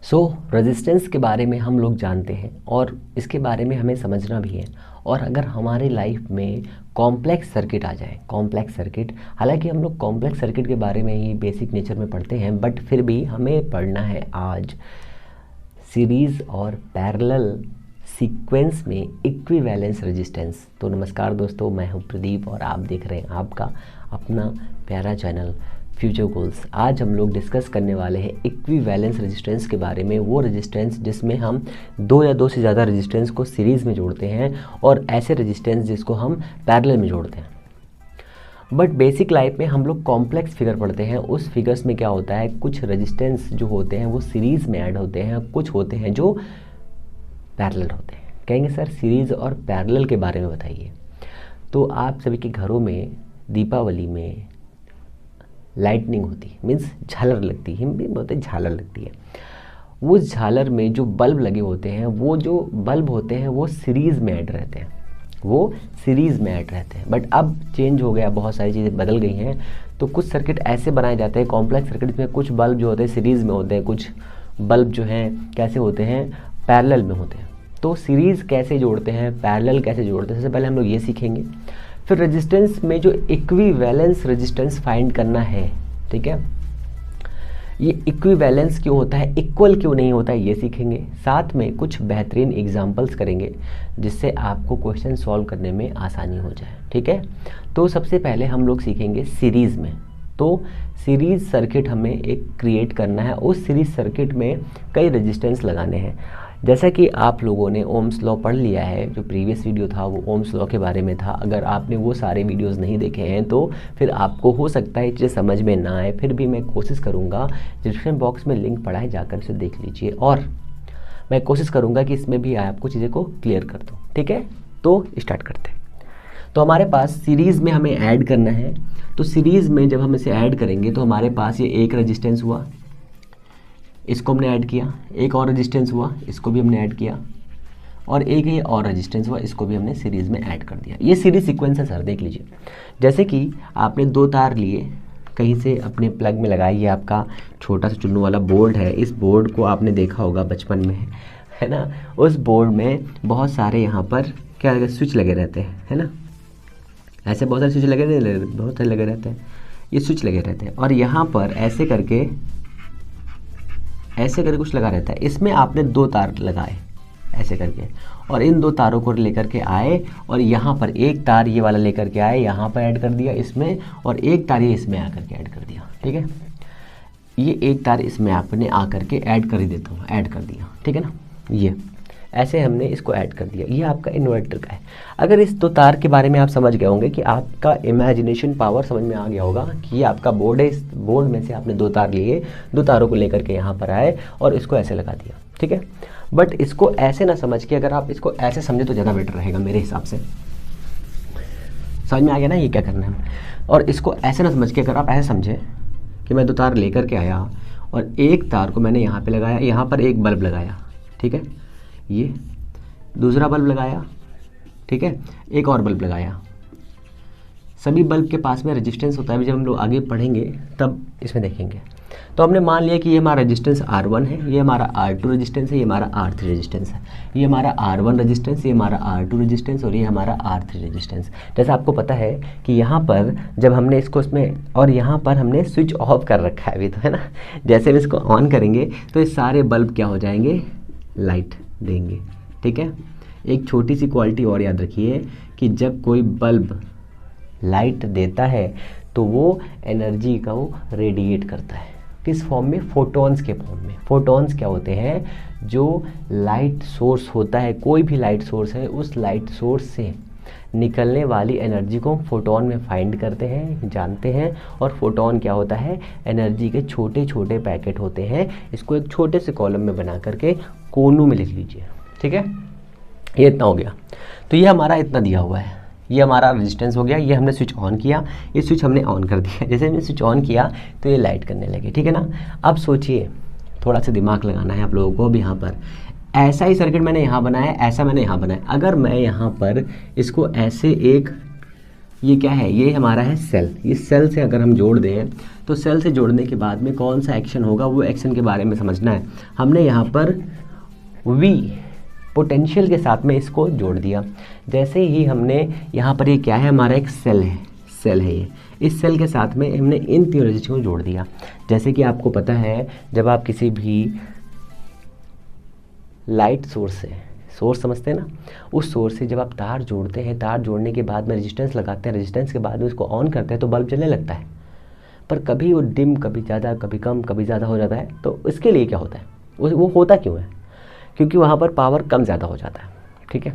Resistance के बारे में हम लोग जानते हैं और इसके बारे में हमें समझना भी है। और अगर हमारे लाइफ में कॉम्प्लेक्स सर्किट आ जाए, कॉम्प्लेक्स सर्किट, हालांकि हम लोग कॉम्प्लेक्स सर्किट के बारे में ही बेसिक नेचर में पढ़ते हैं, बट फिर भी हमें पढ़ना है आज सीरीज़ और पैरेलल सीक्वेंस में इक्विवेलेंस रेजिस्टेंस। तो नमस्कार दोस्तों, मैं हूं प्रदीप और आप देख रहे हैं आपका अपना प्यारा चैनल फ्यूचर गोल्स। आज हम लोग डिस्कस करने वाले हैं इक्विवेलेंस रेजिस्टेंस के बारे में, वो रेजिस्टेंस जिसमें हम दो या दो से ज़्यादा रेजिस्टेंस को सीरीज़ में जोड़ते हैं और ऐसे रेजिस्टेंस जिसको हम पैरेलल में जोड़ते हैं। बट बेसिक लाइफ में हम लोग कॉम्प्लेक्स फिगर पढ़ते हैं, उस फिगर्स में क्या होता है, कुछ रेजिस्टेंस जो होते हैं वो सीरीज़ में ऐड होते हैं, कुछ होते हैं जो पैरेलल होते हैं। कहेंगे सर सीरीज़ और पैरेलल के बारे में बताइए। तो आप सभी के घरों में दीपावली में लाइटनिंग होती है, मीन्स झालर लगती है, हम भी बोलते हैं झालर लगती है। वो झालर में जो बल्ब लगे होते हैं, वो जो बल्ब होते हैं वो सीरीज़ में ऐड रहते हैं, वो सीरीज़ में ऐड रहते हैं। बट अब चेंज हो गया, बहुत सारी चीज़ें बदल गई हैं। तो कुछ सर्किट ऐसे बनाए जाते हैं कॉम्प्लेक्स सर्किट में, कुछ बल्ब जो होते हैं सीरीज़ में होते हैं, कुछ बल्ब जो हैं कैसे होते हैं, पैरेलल में होते हैं। तो सीरीज़ कैसे जोड़ते हैं, पैरेलल कैसे जोड़ते हैं, सबसे पहले हम लोग ये सीखेंगे। फिर रेजिस्टेंस में जो इक्विवेलेंस रेजिस्टेंस फाइंड करना है, ठीक है, ये इक्विवेलेंस क्यों होता है, इक्वल क्यों नहीं होता है, ये सीखेंगे। साथ में कुछ बेहतरीन एग्जांपल्स करेंगे जिससे आपको क्वेश्चन सॉल्व करने में आसानी हो जाए, ठीक है। तो सबसे पहले हम लोग सीखेंगे सीरीज़ में। तो सीरीज़ सर्किट हमें एक क्रिएट करना है, उस सीरीज़ सर्किट में कई रेजिस्टेंस लगाने हैं। जैसा कि आप लोगों ने ओम्स लॉ पढ़ लिया है, जो प्रीवियस वीडियो था वो ओम्स लॉ के बारे में था। अगर आपने वो सारे वीडियोस नहीं देखे हैं तो फिर आपको हो सकता है चीज़ें समझ में ना आए, फिर भी मैं कोशिश करूँगा, डिस्क्रिप्शन बॉक्स में लिंक पड़ा है, जाकर उसे देख लीजिए और मैं कोशिश करूँगा कि इसमें भी आपको चीज़ें को क्लियर कर दूँ, ठीक है। तो स्टार्ट करते हैं। तो हमारे पास सीरीज़ में हमें ऐड करना है। तो सीरीज़ में जब हम इसे ऐड करेंगे तो हमारे पास ये एक रेजिस्टेंस हुआ, इसको हमने ऐड किया, एक और रेजिस्टेंस हुआ, इसको भी हमने ऐड किया, और एक ये और रेजिस्टेंस हुआ, इसको भी हमने सीरीज़ में ऐड कर दिया। ये सीरीज सीक्वेंस है सर, देख लीजिए। जैसे कि आपने दो तार लिए, कहीं से अपने प्लग में लगाई, ये आपका छोटा सा चुन्नू वाला बोर्ड है। इस बोर्ड को आपने देखा होगा बचपन में, है ना। उस बोर्ड में बहुत सारे यहाँ पर क्या लगे, स्विच लगे रहते हैं, है ना। ऐसे बहुत सारे स्विच बहुत सारे लगे रहते हैं, ये स्विच लगे रहते हैं। और यहाँ पर ऐसे करके कुछ लगा रहता है। इसमें आपने दो तार लगाए ऐसे करके, और इन दो तारों को लेकर के आए और यहाँ पर एक तार ये वाला लेकर के आए, यहाँ पर ऐड कर दिया इसमें, और एक तार ये इसमें आकर के ऐड कर दिया, ठीक है। ये एक तार इसमें आपने आकर के ऐड कर ही देता हूँ, ऐड कर दिया, ठीक है ना। ये ऐसे हमने इसको ऐड कर दिया। ये आपका इन्वर्टर का है। अगर इस दो तार के बारे में आप समझ गए होंगे कि आपका इमेजिनेशन पावर समझ में आ गया होगा कि ये आपका बोर्ड है, इस बोर्ड में से आपने दो तार लिए, दो तारों को लेकर के यहाँ पर आए और इसको ऐसे लगा दिया, ठीक है। बट इसको ऐसे ना समझ के, अगर आप इसको ऐसे समझे तो ज़्यादा बेटर रहेगा मेरे हिसाब से। समझ में आ गया ना ये क्या करना है। और इसको ऐसे ना समझ के, अगर आप ऐसे समझे कि मैं दो तार लेकर के आया और एक तार को मैंने यहाँ पर लगाया, यहाँ पर एक बल्ब लगाया, ठीक है, ये दूसरा बल्ब लगाया, ठीक है, एक और बल्ब लगाया। सभी बल्ब के पास में रेजिस्टेंस होता है, जब हम लोग आगे पढ़ेंगे तब इसमें देखेंगे। तो हमने मान लिया कि ये हमारा रेजिस्टेंस R1 है, ये हमारा R2 रेजिस्टेंस है, ये हमारा R3 रेजिस्टेंस है, ये हमारा R1 रेजिस्टेंस, ये हमारा R2 रेजिस्टेंस और ये हमारा R3 रेजिस्टेंस। जैसा आपको पता है कि यहाँ पर जब हमने इसको इसमें, और यहाँ पर हमने स्विच ऑफ कर रखा है अभी, तो है ना। जैसे हम इसको ऑन करेंगे तो ये सारे बल्ब क्या हो जाएंगे, लाइट देंगे, ठीक है। एक छोटी सी क्वालिटी और याद रखिए कि जब कोई बल्ब लाइट देता है तो वो एनर्जी को रेडिएट करता है, किस फॉर्म में, फोटॉन्स के फॉर्म में। फोटॉन्स क्या होते हैं, जो लाइट सोर्स होता है, कोई भी लाइट सोर्स है, उस लाइट सोर्स से निकलने वाली एनर्जी को हम फोटोन में फाइंड करते हैं, जानते हैं। और फोटोन क्या होता है, एनर्जी के छोटे छोटे पैकेट होते हैं। इसको एक छोटे से कॉलम में बना करके कोनों में लिख लीजिए, ठीक है। ये इतना हो गया। तो ये हमारा इतना दिया हुआ है, ये हमारा रेजिस्टेंस हो गया। ये हमने स्विच ऑन किया, ये स्विच हमने ऑन कर दिया। जैसे हमने स्विच ऑन किया तो ये लाइट करने लगे, ठीक है ना। अब सोचिए, थोड़ा सा दिमाग लगाना है आप लोगों को। अब यहाँ पर ऐसा ही सर्किट मैंने यहाँ बनाया, ऐसा मैंने यहाँ बनाया। अगर मैं यहाँ पर इसको ऐसे एक ये क्या है, ये हमारा है सेल। इस सेल से अगर हम जोड़ दें तो सेल से जोड़ने के बाद में कौन सा एक्शन होगा, वो एक्शन के बारे में समझना है। हमने यहाँ पर V पोटेंशियल के साथ में इसको जोड़ दिया। जैसे ही हमने यहाँ पर, ये क्या है, हमारा एक सेल है ये, इस सेल के साथ में हमने इन तीनों रजिस्टर को जोड़ दिया। जैसे कि आपको पता है, जब आप किसी भी लाइट सोर्स समझते हैं ना, उस सोर्स से जब आप तार जोड़ते हैं, तार जोड़ने के बाद में रेजिस्टेंस लगाते हैं, रेजिस्टेंस के बाद में उसको ऑन करते हैं तो बल्ब जलने लगता है। पर कभी वो डिम, कभी ज़्यादा, कभी कम, कभी ज़्यादा हो जाता है। तो इसके लिए क्या होता है, वो होता क्यों है? क्योंकि वहाँ पर पावर कम ज़्यादा हो जाता है। ठीक है,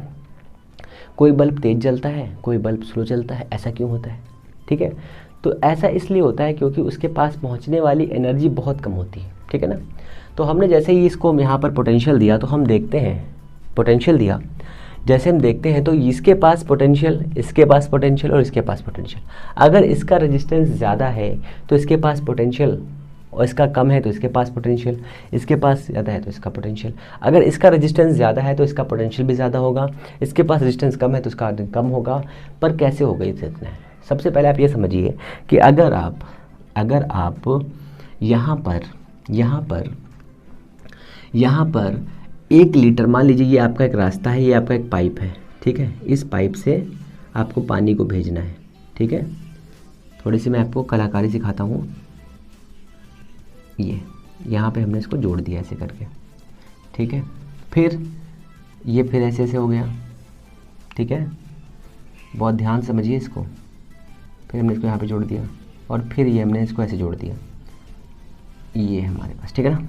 कोई बल्ब तेज़ जलता है, कोई बल्ब स्लो जलता है, ऐसा क्यों होता है? ठीक है, तो ऐसा इसलिए होता है क्योंकि उसके पास पहुँचने वाली एनर्जी बहुत कम होती है। ठीक है ना। तो हमने जैसे ही इसको यहाँ पर पोटेंशियल दिया, तो हम देखते हैं पोटेंशियल दिया, जैसे हम देखते हैं तो इसके पास पोटेंशियल, इसके पास पोटेंशियल और इसके पास पोटेंशियल। अगर इसका रेजिस्टेंस ज़्यादा है तो इसके पास पोटेंशियल, और इसका कम है तो इसके पास पोटेंशियल, इसके पास ज़्यादा है तो इसका पोटेंशियल। अगर इसका रेजिस्टेंस ज़्यादा है तो इसका पोटेंशियल भी ज़्यादा होगा, इसके पास रेजिस्टेंस कम है तो इसका कम होगा। पर कैसे होगा ये इतना है। सबसे पहले आप ये समझिए कि अगर आप यहाँ पर 1 लीटर, मान लीजिए ये आपका एक रास्ता है, ये आपका एक पाइप है। ठीक है, इस पाइप से आपको पानी को भेजना है। ठीक है, थोड़ी सी मैं आपको कलाकारी सिखाता हूँ। ये यहाँ पे हमने इसको जोड़ दिया ऐसे करके। ठीक है, फिर ये फिर ऐसे हो गया। ठीक है, बहुत ध्यान समझिए इसको। फिर हमने इसको यहाँ पे जोड़ दिया और फिर ये हमने इसको ऐसे जोड़ दिया, ये हमारे पास। ठीक है ना,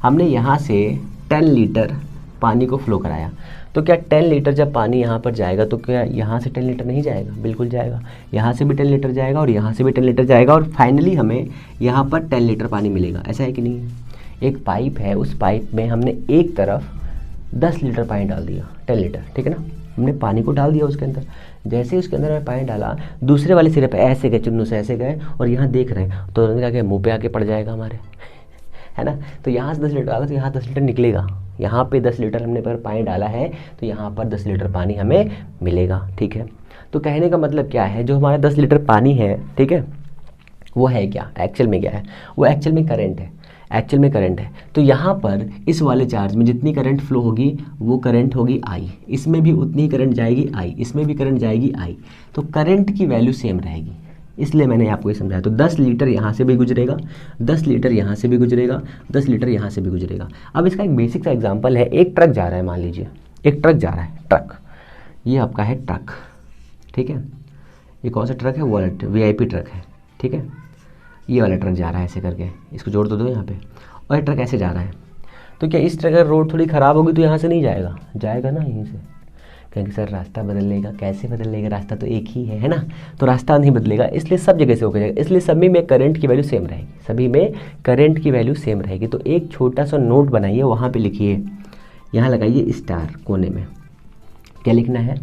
हमने यहाँ से 10 लीटर पानी को फ्लो कराया। तो क्या 10 लीटर जब पानी यहाँ पर जाएगा तो क्या यहाँ से 10 लीटर नहीं जाएगा? बिल्कुल जाएगा। यहाँ से भी 10 लीटर जाएगा और यहाँ से भी 10 लीटर जाएगा और फाइनली हमें यहाँ पर 10 लीटर पानी मिलेगा। ऐसा है कि नहीं? एक पाइप है, उस पाइप में हमने एक तरफ 10 लीटर पानी डाल दिया, 10 लीटर। ठीक है ना, हमने पानी को डाल दिया उसके अंदर। जैसे ही उसके अंदर में पानी डाला, दूसरे वाले सिरे पे ऐसे गए, चुन्नू से ऐसे गए और यहाँ देख रहे हैं तो क्या मुँह पे आके पड़ जाएगा हमारे, है ना। तो यहाँ से 10 लीटर डाला तो यहाँ 10 लीटर निकलेगा। यहाँ पे 10 लीटर हमने पर पानी डाला है तो यहाँ पर 10 लीटर पानी हमें मिलेगा। ठीक है, तो कहने का मतलब क्या है, जो हमारा 10 लीटर पानी है, ठीक है, वो है क्या एक्चुअल में? क्या है वो? एक्चुअल में करंट है। एक्चुअल में करंट है। तो यहाँ पर इस वाले चार्ज में जितनी करंट फ्लो होगी वो करंट होगी I, इसमें भी उतनी करंट जाएगी I, इसमें भी करंट जाएगी I। तो करंट की वैल्यू सेम रहेगी, इसलिए मैंने आपको ये समझाया। तो 10 लीटर यहाँ से भी गुजरेगा, 10 लीटर यहाँ से भी गुजरेगा, 10 लीटर यहाँ से भी गुजरेगा। अब इसका एक बेसिक सा एग्जांपल है। एक ट्रक जा रहा है, मान लीजिए एक ट्रक जा रहा है, ट्रक, ये आपका है ट्रक। ठीक है, ये कौन सा ट्रक है? वो VIP ट्रक है। ठीक है, ये वाला ट्रक जा रहा है ऐसे करके, इसको जोड़ दो यहाँ पे, और ये ट्रक ऐसे जा रहा है। तो क्या इस ट्रक का रोड थोड़ी ख़राब होगी तो यहाँ से नहीं जाएगा? जाएगा ना यहीं से। कहेंगे सर रास्ता बदल लेगा, कैसे बदल लेगा? रास्ता तो एक ही है ना। तो रास्ता नहीं बदलेगा, इसलिए सब जगह से होकर जाएगा। इसलिए सभी में करंट की वैल्यू सेम रहेगी, सभी में करंट की वैल्यू सेम रहेगी। तो एक छोटा सा नोट बनाइए, वहाँ पे लिखिए, यहाँ लगाइए स्टार कोने में। क्या लिखना है?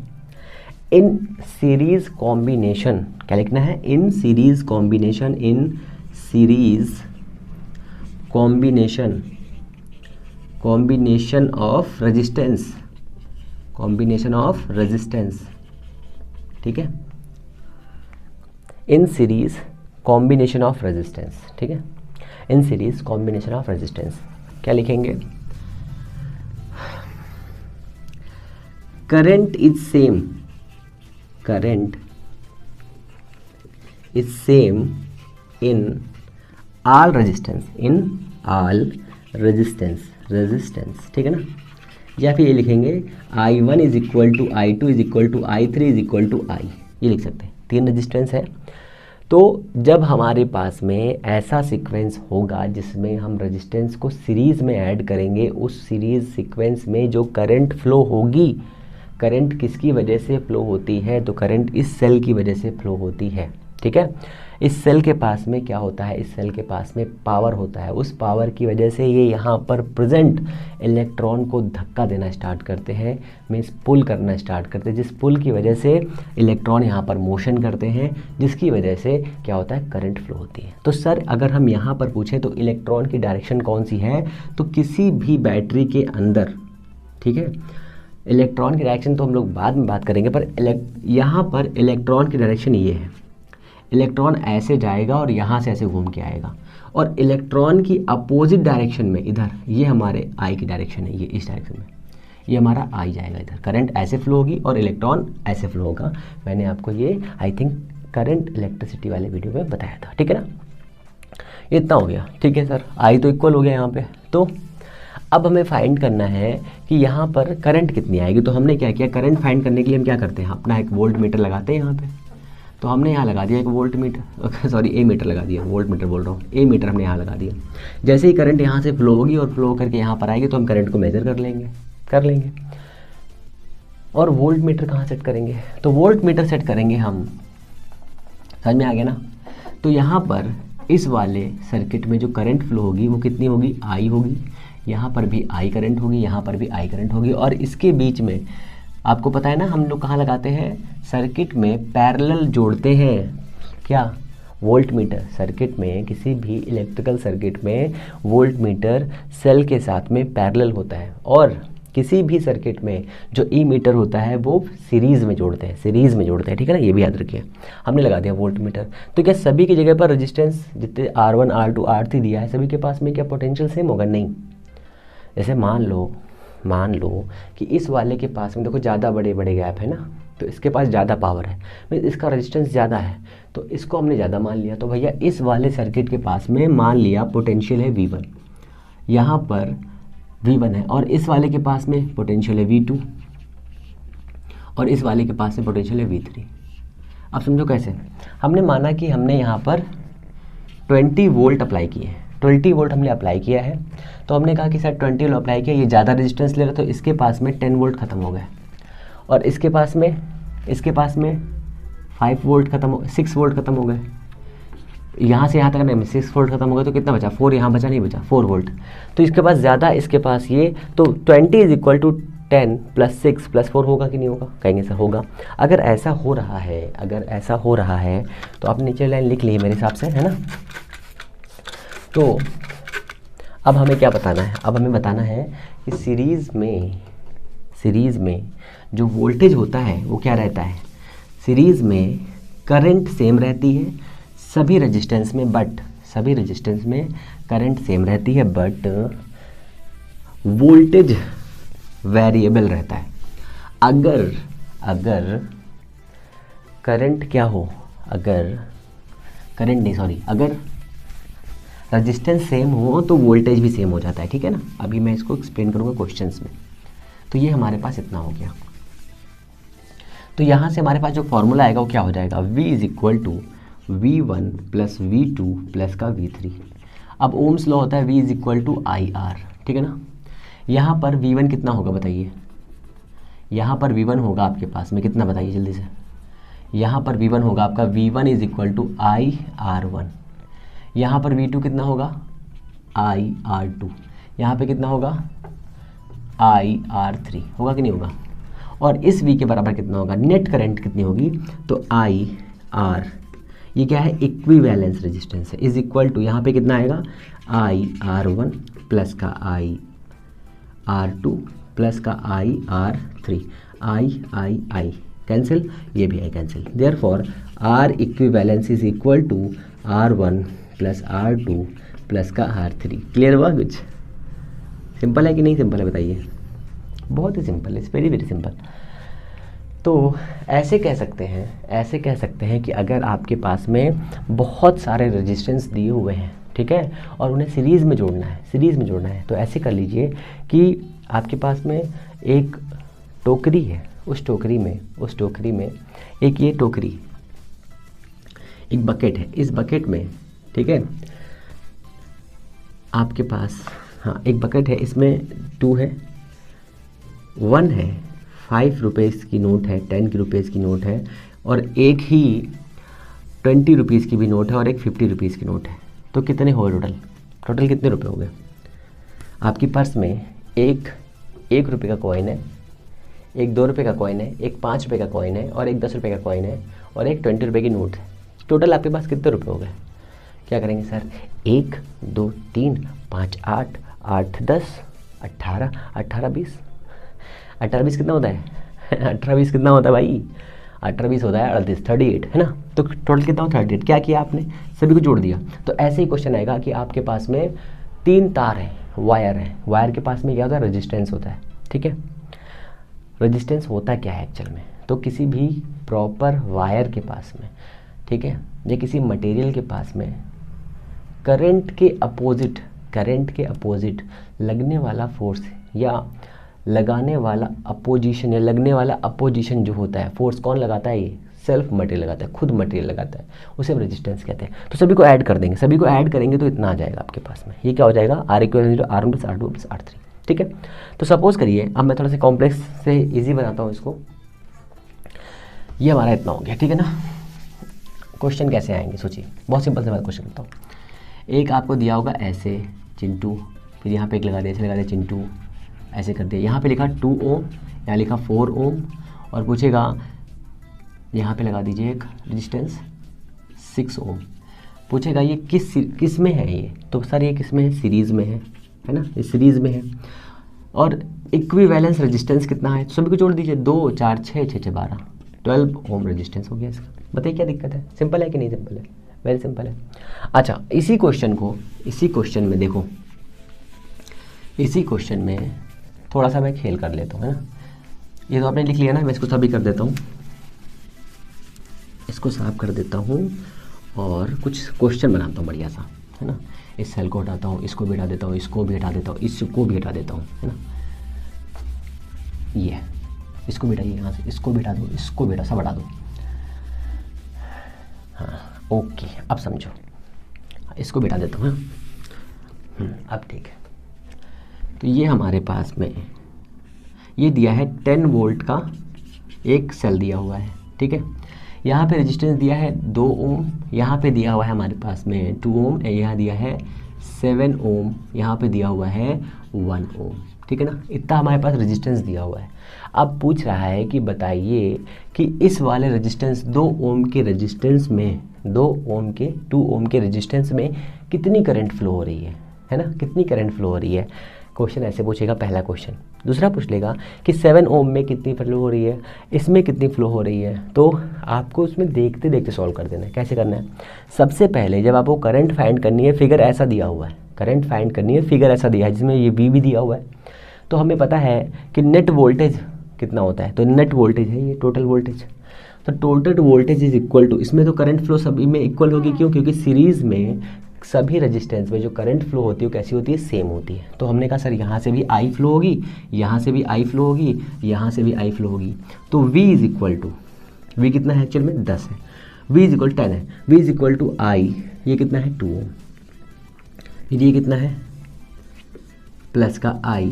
In series combination. क्या लिखना है? In series combination, in series combination, combination of resistance, combination of resistance. ठीक है, in series combination of resistance. ठीक है, in series combination of resistance. क्या लिखेंगे? Current is same, current is same in all resistance, in all resistance, resistance. ठीक है ना, या फिर ये लिखेंगे I1 is equal to I2 is equal to I3 is equal to I, ये लिख सकते हैं। 3 रेजिस्टेंस है। तो जब हमारे पास में ऐसा सीक्वेंस होगा जिसमें हम रेजिस्टेंस को सीरीज़ में ऐड करेंगे, उस सीरीज़ सीक्वेंस में जो करंट फ्लो होगी, करंट किसकी वजह से फ्लो होती है? तो करंट इस सेल की वजह से फ्लो होती है। ठीक है, इस सेल के पास में क्या होता है? इस सेल के पास में पावर होता है। उस पावर की वजह से ये यहाँ पर प्रेजेंट इलेक्ट्रॉन को धक्का देना स्टार्ट करते हैं, मीन्स पुल करना स्टार्ट करते हैं, जिस पुल की वजह से इलेक्ट्रॉन यहाँ पर मोशन करते हैं, जिसकी वजह से क्या होता है? करंट फ्लो होती है। तो सर अगर हम यहाँ पर पूछें तो इलेक्ट्रॉन की डायरेक्शन कौन सी है? तो किसी भी बैटरी के अंदर, ठीक है, इलेक्ट्रॉन की डायरेक्शन तो हम लोग बाद में बात करेंगे, पर यहाँ पर इलेक्ट्रॉन की डायरेक्शन ये है, इलेक्ट्रॉन ऐसे जाएगा और यहाँ से ऐसे घूम के आएगा, और इलेक्ट्रॉन की अपोजिट डायरेक्शन में इधर ये हमारे आई की डायरेक्शन है, ये इस डायरेक्शन में ये हमारा आई जाएगा इधर, करंट ऐसे फ्लो होगी और इलेक्ट्रॉन ऐसे फ्लो होगा। मैंने आपको ये आई थिंक करंट इलेक्ट्रिसिटी वाले वीडियो में बताया था, ठीक है ना। इतना हो गया, ठीक है सर, आई तो इक्वल हो गया यहाँ पे। तो अब हमें फाइंड करना है कि यहाँ पर करंट कितनी आएगी। तो हमने क्या किया, करंट फाइंड करने के लिए हम क्या करते हैं, अपना एक वोल्ट मीटर लगाते हैं यहाँ पे। तो हमने यहाँ लगा दिया एक वोल्ट मीटर, सॉरी ए मीटर लगा दिया, वोल्ट मीटर बोल रहा हूँ, ए मीटर हमने यहाँ लगा दिया। जैसे ही करंट यहाँ से फ्लो होगी और फ्लो करके यहाँ पर आएगी तो हम करंट को मेजर कर लेंगे। और वोल्ट मीटर कहाँ सेट करेंगे, तो वोल्ट मीटर सेट करेंगे हम, समझ में आ गया ना। तो यहाँ पर इस वाले सर्किट में जो करंट फ्लो होगी वो कितनी होगी, आई होगी, यहाँ पर भी आई करंट होगी, यहाँ पर भी आई करंट होगी। और इसके बीच में आपको पता है ना, हम लोग कहाँ लगाते हैं, सर्किट में पैरेलल जोड़ते हैं, क्या, वोल्ट मीटर। सर्किट में, किसी भी इलेक्ट्रिकल सर्किट में वोल्ट मीटर सेल के साथ में पैरेलल होता है, और किसी भी सर्किट में जो ई मीटर होता है वो सीरीज़ में जोड़ते हैं, ठीक है ना, ये भी याद रखिए। हमने लगा दिया वोल्ट मीटर। तो क्या सभी की जगह पर रेजिस्टेंस जितने R1 R2 R3 दिया है, सभी के पास में क्या पोटेंशियल सेम होगा, नहीं। जैसे मान लो कि इस वाले के पास में देखो ज़्यादा बड़े गैप है ना, तो इसके पास ज़्यादा पावर है, इसका रेजिस्टेंस ज़्यादा है, तो इसको हमने ज़्यादा मान लिया। तो भैया इस वाले सर्किट के पास में मान लिया पोटेंशियल है V1, यहाँ पर V1 है, और इस वाले के पास में पोटेंशियल है V2, और इस वाले के पास में पोटेंशियल है V3। अब समझो कैसे, हमने माना कि हमने यहाँ पर 20 वोल्ट अप्लाई किए हैं, 20 वोल्ट हमने अप्लाई किया है। तो हमने कहा कि सर 20 वोल्ट अप्लाई किया, ये ज़्यादा रेजिस्टेंस ले रहा, तो इसके पास में 10 वोल्ट खत्म हो गए, और इसके पास में 5 वोल्ट खत्म हो, 6 वोल्ट खत्म हो गए। यहाँ से यहाँ तक नहीं, 6 वोल्ट खत्म हो गए, तो कितना बचा, 4, यहाँ बचा नहीं बचा, 4 वोल्ट। तो इसके पास ज़्यादा, इसके पास ये, तो 20 इज इक्वल टू 10 + 6 + 4 होगा कि नहीं होगा, कहेंगे सर होगा। अगर ऐसा हो रहा है तो आप नीचे लाइन लिख ली मेरे हिसाब से, है ना। तो अब हमें क्या बताना है, अब हमें बताना है कि सीरीज़ में जो वोल्टेज होता है वो क्या रहता है, सीरीज़ में करंट सेम रहती है सभी रेजिस्टेंस में, करंट सेम रहती है, बट वोल्टेज वेरिएबल रहता है। अगर करंट क्या हो, अगर रेजिस्टेंस सेम हो तो वोल्टेज भी सेम हो जाता है, ठीक है ना। अभी मैं इसको एक्सप्लेन करूँगा क्वेश्चंस में। तो ये हमारे पास इतना हो गया। तो यहाँ से हमारे पास जो फॉर्मूला आएगा वो क्या हो जाएगा, V = V1 + V2 + का V3। अब ओम्स लॉ होता है V = IR, ठीक है ना। यहाँ पर V1 कितना होगा बताइए, यहाँ पर V1 होगा आपके पास में कितना, बताइए जल्दी से। यहाँ पर V1 होगा आपका, V1 = IR1। यहाँ पर V2 कितना होगा, IR2। यहाँ पे कितना होगा, IR3 होगा कि नहीं होगा। और इस V के बराबर कितना होगा, नेट करंट कितनी होगी, तो IR, ये क्या है, इक्विवेलेंस रेजिस्टेंस है, इज इक्वल टू, यहाँ पे कितना आएगा, IR1 + का IR2 + का IR3, I कैंसिल, ये भी है cancel. Therefore R equivalence is equal to R1 + R2 + का R3। क्लियर हुआ कुछ, सिंपल है कि नहीं सिंपल है बताइए, बहुत ही सिंपल है, वेरी वेरी सिंपल। तो ऐसे कह सकते हैं कि अगर आपके पास में बहुत सारे रेजिस्टेंस दिए हुए हैं, ठीक है, और उन्हें सीरीज़ में जोड़ना है, तो ऐसे कर लीजिए कि आपके पास में एक टोकरी है, उस टोकरी में एक ये टोकरी, एक बकेट है, इस बकेट में, ठीक है, आपके पास, हाँ एक बकेट है, इसमें 2 है, 1 है, 5 रुपीज़ की नोट है, 10 रुपीज़ की नोट है, और एक ही 20 रुपीज़ की भी नोट है, और एक 50 रुपीज़ की नोट है। तो कितने हो टोटल कितने रुपए हो गए आपकी पर्स में, एक रुपये का कॉइन है, एक 2 रुपये का कॉइन है, एक 5 रुपये का कॉइन है, और एक 10 रुपये का कॉइन है, और एक 20 रुपये की नोट है। टोटल आपके पास कितने रुपए हो गए, क्या करेंगे सर, 1 2 3 5 8 8 10 18 20। 18 कितना होता है 18 कितना होता है भाई, 18 होता है 38, 38 है ना। तो टोटल कितना होता है 38। क्या किया आपने, सभी को जोड़ दिया। तो ऐसे ही क्वेश्चन आएगा कि आपके पास में 3 तार हैं, वायर है, वायर के पास में क्या होता है, रेजिस्टेंस होता है, ठीक है। रेजिस्टेंस होता क्या है एक्चुअल में, तो किसी भी प्रॉपर वायर के पास में, ठीक है, या किसी मटेरियल के पास में करंट के अपोजिट लगने वाला फोर्स या लगाने वाला अपोजिशन या लगने वाला अपोजिशन जो होता है, फोर्स कौन लगाता है, ये सेल्फ मटेरियल लगाता है, खुद मटेरियल लगाता है, उसे हम रेजिस्टेंस कहते हैं। तो सभी को ऐड कर देंगे, सभी को ऐड करेंगे तो इतना आ जाएगा आपके पास में, ये क्या हो जाएगा, R equal R1 + R2 + R3, ठीक है। तो सपोज करिए, अब मैं थोड़ा सा कॉम्प्लेक्स से ईजी बनाता हूँ इसको। ये हमारा इतना हो गया, ठीक है ना। क्वेश्चन कैसे आएंगे सोचिए, बहुत सिंपल से मैं क्वेश्चन करता हूँ। एक आपको दिया होगा ऐसे चिंटू, फिर यहाँ पे एक लगा दिया, ऐसे लगा दिया चिंटू, ऐसे कर दिया, यहाँ पे लिखा 2 ओम, यहाँ लिखा 4 ओम, और पूछेगा यहाँ पे लगा दीजिए एक रेजिस्टेंस 6 ओम। पूछेगा ये किस में है ये, तो सर ये किस में है, सीरीज़ में है ना, ये सीरीज़ में है। और इक्विवेलेंस रेजिस्टेंस कितना है, सभी को जोड़ दीजिए, 2 4 6 6 6 12, 12 ओम रेजिस्टेंस हो गया इसका। बताइए क्या दिक्कत है, सिंपल है कि नहीं सिंपल है, वेरी सिंपल है। अच्छा, इसी क्वेश्चन में देखो, इसी क्वेश्चन में थोड़ा सा मैं खेल कर लेता हूँ, है ना। ये तो आपने लिख लिया ना, मैं इसको सभी कर देता हूँ, इसको साफ कर देता हूँ और कुछ क्वेश्चन बनाता हूँ बढ़िया सा, है ना। इस सेल को हटाता हूँ, इसको भी हटा देता हूँ, इसको भी हटा देता हूँ, इसको भी हटा देता हूँ, है ना। ये इसको भी हटाइए यहाँ से, इसको भी हटा दो, इसको भी हटा, सब हटा दो। हाँ ओके, अब समझो, इसको भी हटा देता हूँ। अब ठीक है, तो ये हमारे पास में ये दिया है 10 वोल्ट का एक सेल दिया हुआ है, ठीक है। यहाँ पे रेजिस्टेंस दिया है 2 ओम, यहाँ पे दिया हुआ है हमारे पास में 2 ओम, यहाँ दिया है 7 ओम, यहाँ पे दिया हुआ है 1 ओम, ठीक है ना। इतना हमारे पास रेजिस्टेंस दिया हुआ है। अब पूछ रहा है कि बताइए कि इस वाले रेजिस्टेंस 2 ओम के रेजिस्टेंस में, 2 ओम के रेजिस्टेंस में कितनी करंट फ्लो हो रही है ना, कितनी करंट फ्लो हो रही है। क्वेश्चन ऐसे पूछेगा, पहला क्वेश्चन। दूसरा पूछ लेगा कि 7 ओम में कितनी फ्लो हो रही है, इसमें कितनी फ्लो हो रही है। तो आपको उसमें देखते देखते सॉल्व कर देना है। कैसे करना है, सबसे पहले जब आपको करंट फाइंड करनी है, फिगर ऐसा दिया हुआ है, करंट फाइंड करनी है, फिगर ऐसा दिया है जिसमें ये V भी दिया हुआ है। तो हमें पता है कि नेट वोल्टेज कितना होता है, तो नेट वोल्टेज है ये टोटल वोल्टेज। तो total voltage is equal to, इसमें तो करंट फ्लो सभी में इक्वल होगी, क्यों, क्योंकि सीरीज़ में सभी रेजिस्टेंस में जो करंट फ्लो होती है वो कैसी होती है, सेम होती है। तो हमने कहा सर यहाँ से भी I फ्लो होगी, यहाँ से भी I फ्लो होगी, यहाँ से भी I फ्लो होगी। तो V is equal to, V कितना है एक्चुअल में 10 है, V इज इक्वल 10 है, V is equal to I, ये कितना है 2 ओम, ये कितना है प्लस का I।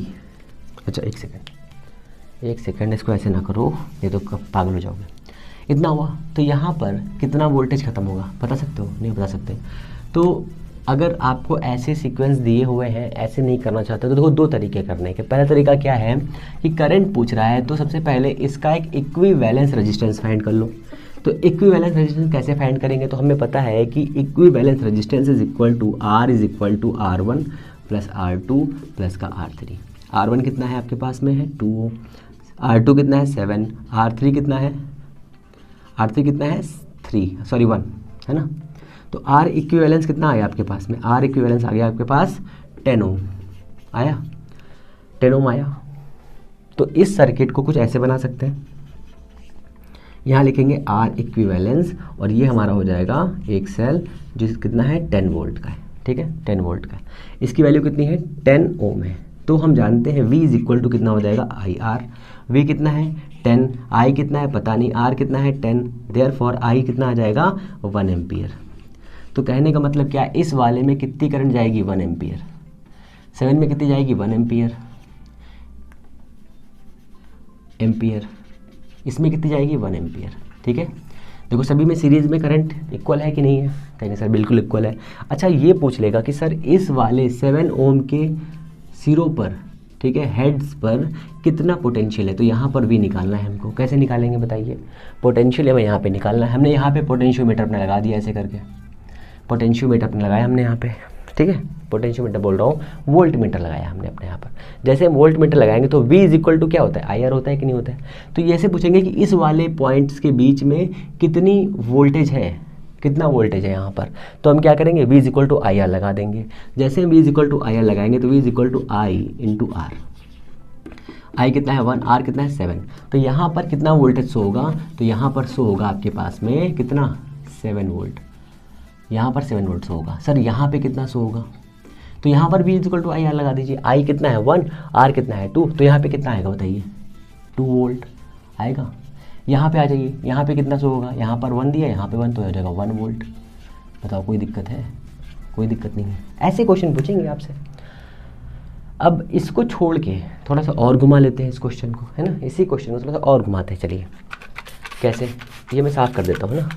अच्छा एक सेकेंड, इसको ऐसे ना करो, ये तो पागल हो जाओगे। इतना हुआ, तो यहाँ पर कितना वोल्टेज खत्म होगा बता सकते हो, नहीं बता सकते। तो अगर आपको ऐसे सीक्वेंस दिए हुए हैं, ऐसे नहीं करना चाहते तो देखो 2 तरीके करने के। पहला तरीका क्या है कि करंट पूछ रहा है तो सबसे पहले इसका एक इक्विवेलेंस रेजिस्टेंस फाइंड कर लो। तो इक्विवेलेंस रेजिस्टेंस कैसे फाइंड करेंगे, तो हमें पता है कि equivalence resistance is equal to R is equal to R1 + R2 + का R3। R1 कितना है आपके पास में है 2, R2 कितना है 7, R3 कितना है 1, है ना। तो R इक्विवेलेंस कितना आया आपके पास में, R इक्विवेलेंस आ गया आपके पास 10 ओम आया, 10 ओम आया। तो इस सर्किट को कुछ ऐसे बना सकते हैं, यहाँ लिखेंगे R इक्विवेलेंस, और ये हमारा हो जाएगा एक सेल जो कितना है 10 वोल्ट का है, ठीक है, 10 वोल्ट का। इसकी वैल्यू कितनी है 10 ओम है। तो हम जानते हैं V इज इक्वल टू कितना हो जाएगा IR, V कितना है 10, I कितना है पता नहीं, R कितना है 10, देयरफॉर I कितना आ जाएगा 1 एम्पियर। तो कहने का मतलब क्या, इस वाले में कितनी करंट जाएगी 1 एम्पियर, 7 में कितनी जाएगी 1 एम्पियर, इसमें कितनी जाएगी 1 एम्पियर, ठीक है। देखो सभी में सीरीज़ में करंट इक्वल है कि नहीं है, कहेंगे सर बिल्कुल इक्वल है। अच्छा ये पूछ लेगा कि सर इस वाले 7 ओम के सिरों पर, ठीक है, हेड्स पर कितना पोटेंशियल है, तो यहाँ पर भी निकालना है हमको। कैसे निकालेंगे बताइए, पोटेंशियल हमें यहाँ पे निकालना है। हमने यहाँ पे पोटेंशियोमीटर अपने लगा दिया, ऐसे करके पोटेंशियोमीटर अपने लगाया हमने यहाँ पे, ठीक है, पोटेंशियोमीटर बोल रहा हूँ, वोल्ट मीटर लगाया हमने अपने यहाँ पर। जैसे हम वोल्ट मीटर लगाएंगे तो V इज इक्वल टू क्या होता है, IR होता है कि नहीं होता है। तो ये ऐसे पूछेंगे कि इस वाले पॉइंट्स के बीच में कितनी वोल्टेज है, कितना वोल्टेज है यहाँ पर, तो हम क्या करेंगे, V is equal to IR लगा देंगे। जैसे हम V is equal to IR लगाएंगे तो V is equal to I into R। I कितना है 1, R कितना है 7। तो यहाँ पर कितना वोल्टेज शो होगा, तो यहाँ पर शो होगा आपके पास में कितना 7 वोल्ट, यहाँ पर 7 वोल्ट शो होगा। सर यहाँ पे कितना शो होगा, तो यहाँ पर भी इक्वल टू IR लगा दीजिए। I कितना है 1, R कितना है 2, तो यहाँ पे कितना आएगा बताइए, 2 वोल्ट आएगा। यहाँ पे आ जाइए, यहाँ पे कितना शो होगा, यहाँ पर 1 दिया, यहाँ पे 1, तो हो जाएगा 1 वोल्ट। बताओ कोई दिक्कत है, कोई दिक्कत नहीं है। ऐसे क्वेश्चन पूछेंगे आपसे। अब इसको छोड़ के थोड़ा सा और घुमा लेते हैं इस क्वेश्चन को, है ना, इसी क्वेश्चन को थोड़ा सा और घुमाते हैं। चलिए कैसे, ये मैं साफ कर देता हूँ ना,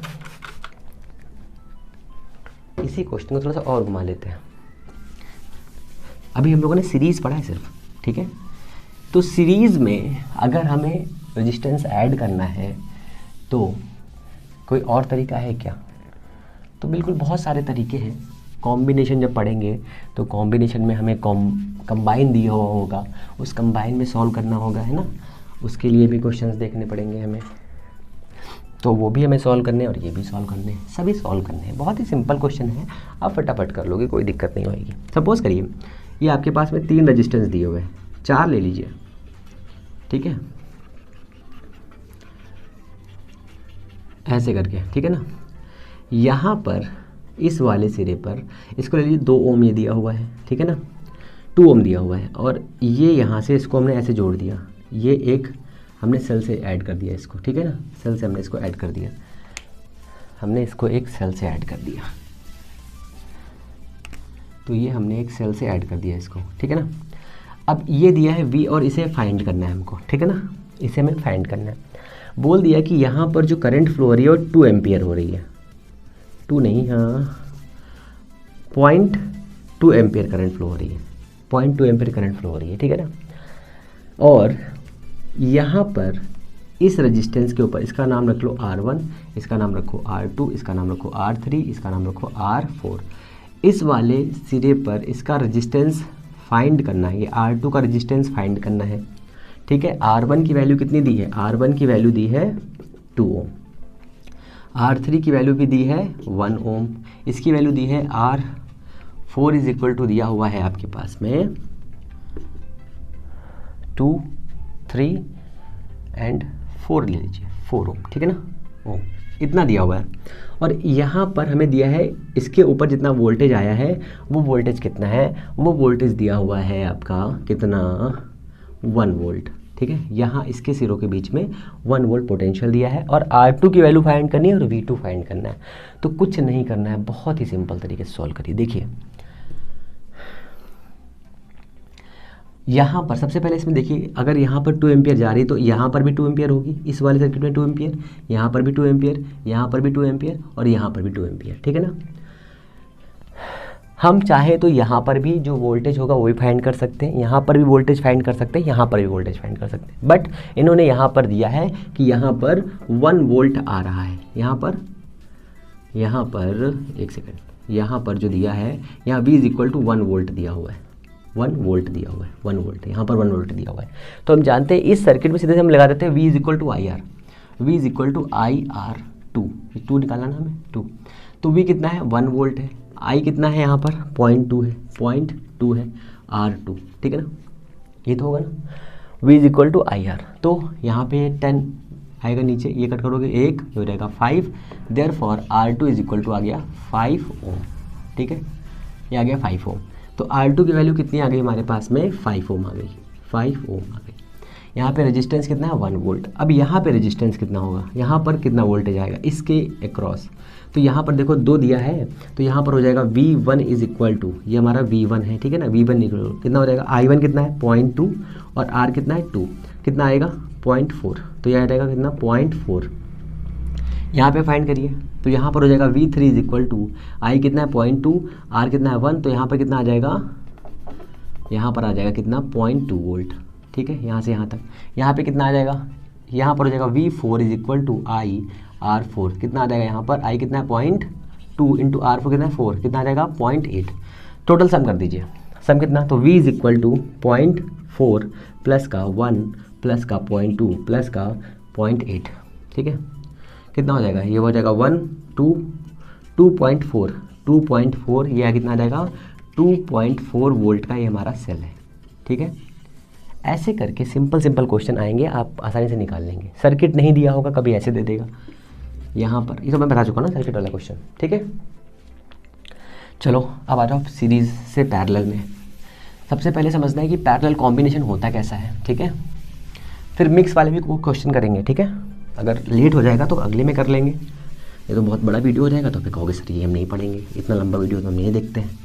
इसी क्वेश्चन को थोड़ा सा और घुमा लेते हैं। अभी हम लोगों ने सीरीज़ पढ़ा है सिर्फ, ठीक है। तो सीरीज़ में अगर हमें रेजिस्टेंस ऐड करना है तो कोई और तरीका है क्या, तो बिल्कुल बहुत सारे तरीके हैं। कॉम्बिनेशन जब पढ़ेंगे तो कॉम्बिनेशन में हमें कंबाइन दिया हुआ होगा, उस कंबाइन में सॉल्व करना होगा, है ना, उसके लिए भी क्वेश्चंस देखने पड़ेंगे हमें, तो वो भी हमें सॉल्व करने हैं और ये भी सॉल्व करने हैं, सभी सॉल्व करने हैं। बहुत ही सिंपल क्वेश्चन है, आप फटाफट कर लोगे, कोई दिक्कत नहीं होगी। सपोज़ करिए ये आपके पास में 3 रजिस्टेंस दिए हुए हैं, 4 ले लीजिए, ठीक है, ऐसे करके, ठीक है ना। यहाँ पर इस वाले सिरे पर इसको ले लीजिए 2 ओम ये दिया हुआ है, ठीक है ना, 2 ओम दिया हुआ है, और ये यहाँ से इसको हमने ऐसे जोड़ दिया, ये एक हमने सेल से ऐड कर दिया इसको, ठीक है ना, सेल से हमने इसको ऐड कर दिया, हमने इसको एक सेल से ऐड कर दिया, तो ये हमने एक सेल से ऐड कर दिया इसको, ठीक है ना। अब ये दिया है V और इसे फाइंड करना है हमको, ठीक है ना, इसे हमें फाइंड करना है। बोल दिया कि यहाँ पर जो करंट फ्लो हो रही है वो 2 एम्पियर हो रही है, 2 नहीं, हाँ 0.2 एम्पियर करंट फ्लो हो रही है, 0.2 एम्पियर करंट फ्लो हो रही है, ठीक है ना। और यहाँ पर इस रेजिस्टेंस के ऊपर इसका नाम रख लो R1, इसका नाम रखो R2, इसका नाम रखो R3, इसका नाम रखो R4। इस वाले सिरे पर इसका रेजिस्टेंस फाइंड करना है, ये R2 का रेजिस्टेंस फाइंड करना है, ठीक है। R1 की वैल्यू कितनी दी है, R1 की वैल्यू दी है 2 ओम, R3 की वैल्यू भी दी है 1 ओम, इसकी वैल्यू दी है R4 इज इक्वल टू दिया हुआ है आपके पास में 2, 3 एंड 4 ले लीजिए, 4 ओम, ठीक है ना, ओम इतना दिया हुआ है। और यहाँ पर हमें दिया है इसके ऊपर जितना वोल्टेज आया है वो वोल्टेज कितना है, वो वोल्टेज दिया हुआ है आपका कितना 1 वोल्ट, ठीक है। यहाँ इसके सिरों के बीच में 1 वोल्ट पोटेंशियल दिया है और R2 की वैल्यू फाइंड करनी है और V2 फाइंड करना है। तो कुछ नहीं करना है, बहुत ही सिंपल तरीके से सॉल्व करिए। देखिए यहाँ पर सबसे पहले इसमें देखिए, अगर यहाँ पर 2 एम्पियर जा रही है तो यहाँ पर भी 2 एम्पियर होगी, इस वाले सर्किट में 2 एम्पियर, यहाँ पर भी 2 एम्पियर, यहाँ पर भी 2 एम्पियर और यहाँ पर भी 2 एम्पियर, ठीक है ना। हम चाहे तो यहाँ पर भी जो वोल्टेज होगा वो भी फाइंड कर सकते हैं, यहाँ पर भी वोल्टेज फाइंड कर सकते हैं, यहाँ पर भी वोल्टेज फाइंड कर सकते हैं, बट इन्होंने यहाँ पर दिया है कि यहाँ पर 1 वोल्ट आ रहा है, यहाँ पर एक सेकेंड, यहाँ पर जो दिया है यहाँ V is equal to 1 volt दिया हुआ है, 1 वोल्ट दिया हुआ है, 1 वोल्ट, यहाँ पर 1 वोल्ट दिया हुआ है। तो हम जानते हैं इस सर्किट में सीधे से हम लगा देते हैं V is equal to IR, V is equal to IR2, 2 निकालना ना हमें 2, तो V कितना है 1 वोल्ट है, I कितना है यहाँ पर 0.2 है, 0.2 है R2, ठीक है ना, ये तो होगा ना। V is equal to IR, तो यहाँ पे 10 आएगा नीचे, ये कट करोगे 1, ये हो जाएगा 5, therefore R2 is equal to आ गया 5 ओम, ठीक है, ये आ गया 5 ओम। तो R2 की वैल्यू कितनी आ गई हमारे पास में 5 ओम आ गई, 5 ओम आ गई। यहाँ पे रेजिस्टेंस कितना है 1 वोल्ट। अब यहाँ पे रेजिस्टेंस कितना होगा, यहाँ पर कितना वोल्टेज आएगा इसके अक्रॉस, तो यहाँ पर देखो 2 दिया है, तो यहाँ पर हो जाएगा V1 इज इक्वल टू, ये हमारा V1 है, ठीक है ना, V1 कितना हो जाएगा, I1 कितना है 0.2 और R कितना है 2, कितना आएगा 0.4, तो यह आ जाएगा कितना 0.4। यहाँ पे फाइंड करिए, तो यहाँ पर हो जाएगा V3 is equal to, I कितना है 0.2, R कितना है 1, तो यहाँ पर कितना आ जाएगा, यहाँ पर आ जाएगा कितना 0.2 वोल्ट, ठीक है, यहाँ से यहाँ तक। यहाँ पे कितना आ जाएगा, यहाँ पर हो जाएगा V4 is equal to I R4, कितना आ जाएगा यहाँ पर I कितना है 0.2 इंटू R4 कितना है 4, कितना आ जाएगा 0.8। टोटल सम कर दीजिए, सम कितना, तो v is equal to 0.4 plus का 1 प्लस का 0.2 प्लस का 0.8, ठीक है, कितना हो जाएगा, ये हो जाएगा 1 2 2.4 2.4, ये कितना आ जाएगा 2.4 वोल्ट का ये हमारा सेल है, ठीक है। ऐसे करके सिंपल सिंपल क्वेश्चन आएंगे, आप आसानी से निकाल लेंगे। सर्किट नहीं दिया होगा कभी ऐसे दे देगा यहाँ पर, ये तो मैं बता चुका ना सर्किट वाला क्वेश्चन, ठीक है। चलो अब आ जाओ सीरीज़ से पैरेलल में। सबसे पहले समझना है कि पैरेलल कॉम्बिनेशन होता कैसा है, ठीक है। फिर मिक्स वाले भी क्वेश्चन करेंगे, ठीक है। अगर लेट हो जाएगा तो अगले में कर लेंगे, ये तो बहुत बड़ा वीडियो हो जाएगा तो फिर कहोगे सर ये हम नहीं पढ़ेंगे, इतना लंबा वीडियो तो हम नहीं देखते हैं।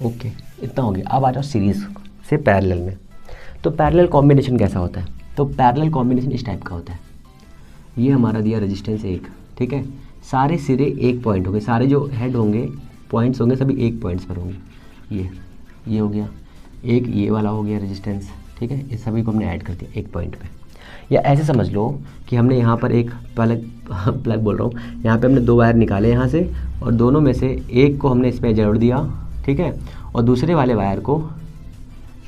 ओके, इतना हो गया। अब आ जाओ सीरीज़ से पैरेलल में। तो पैरेलल कॉम्बिनेशन कैसा होता है, तो पैरेलल कॉम्बिनेशन इस टाइप का होता है। ये हमारा दिया रेजिस्टेंस 1, ठीक है, सारे सिरे एक पॉइंट होंगे, सारे जो हेड होंगे पॉइंट्स होंगे सभी एक पॉइंट्स पर होंगे। ये हो गया एक, ये वाला हो गया रेजिस्टेंस, ठीक है, इस सभी को हमने ऐड कर दिया एक पॉइंट पे। या ऐसे समझ लो कि हमने यहाँ पर एक प्लग बोल रहा हूँ, यहाँ पे हमने 2 वायर निकाले यहाँ से, और दोनों में से एक को हमने इसमें जोड़ दिया, ठीक है, और दूसरे वाले वायर को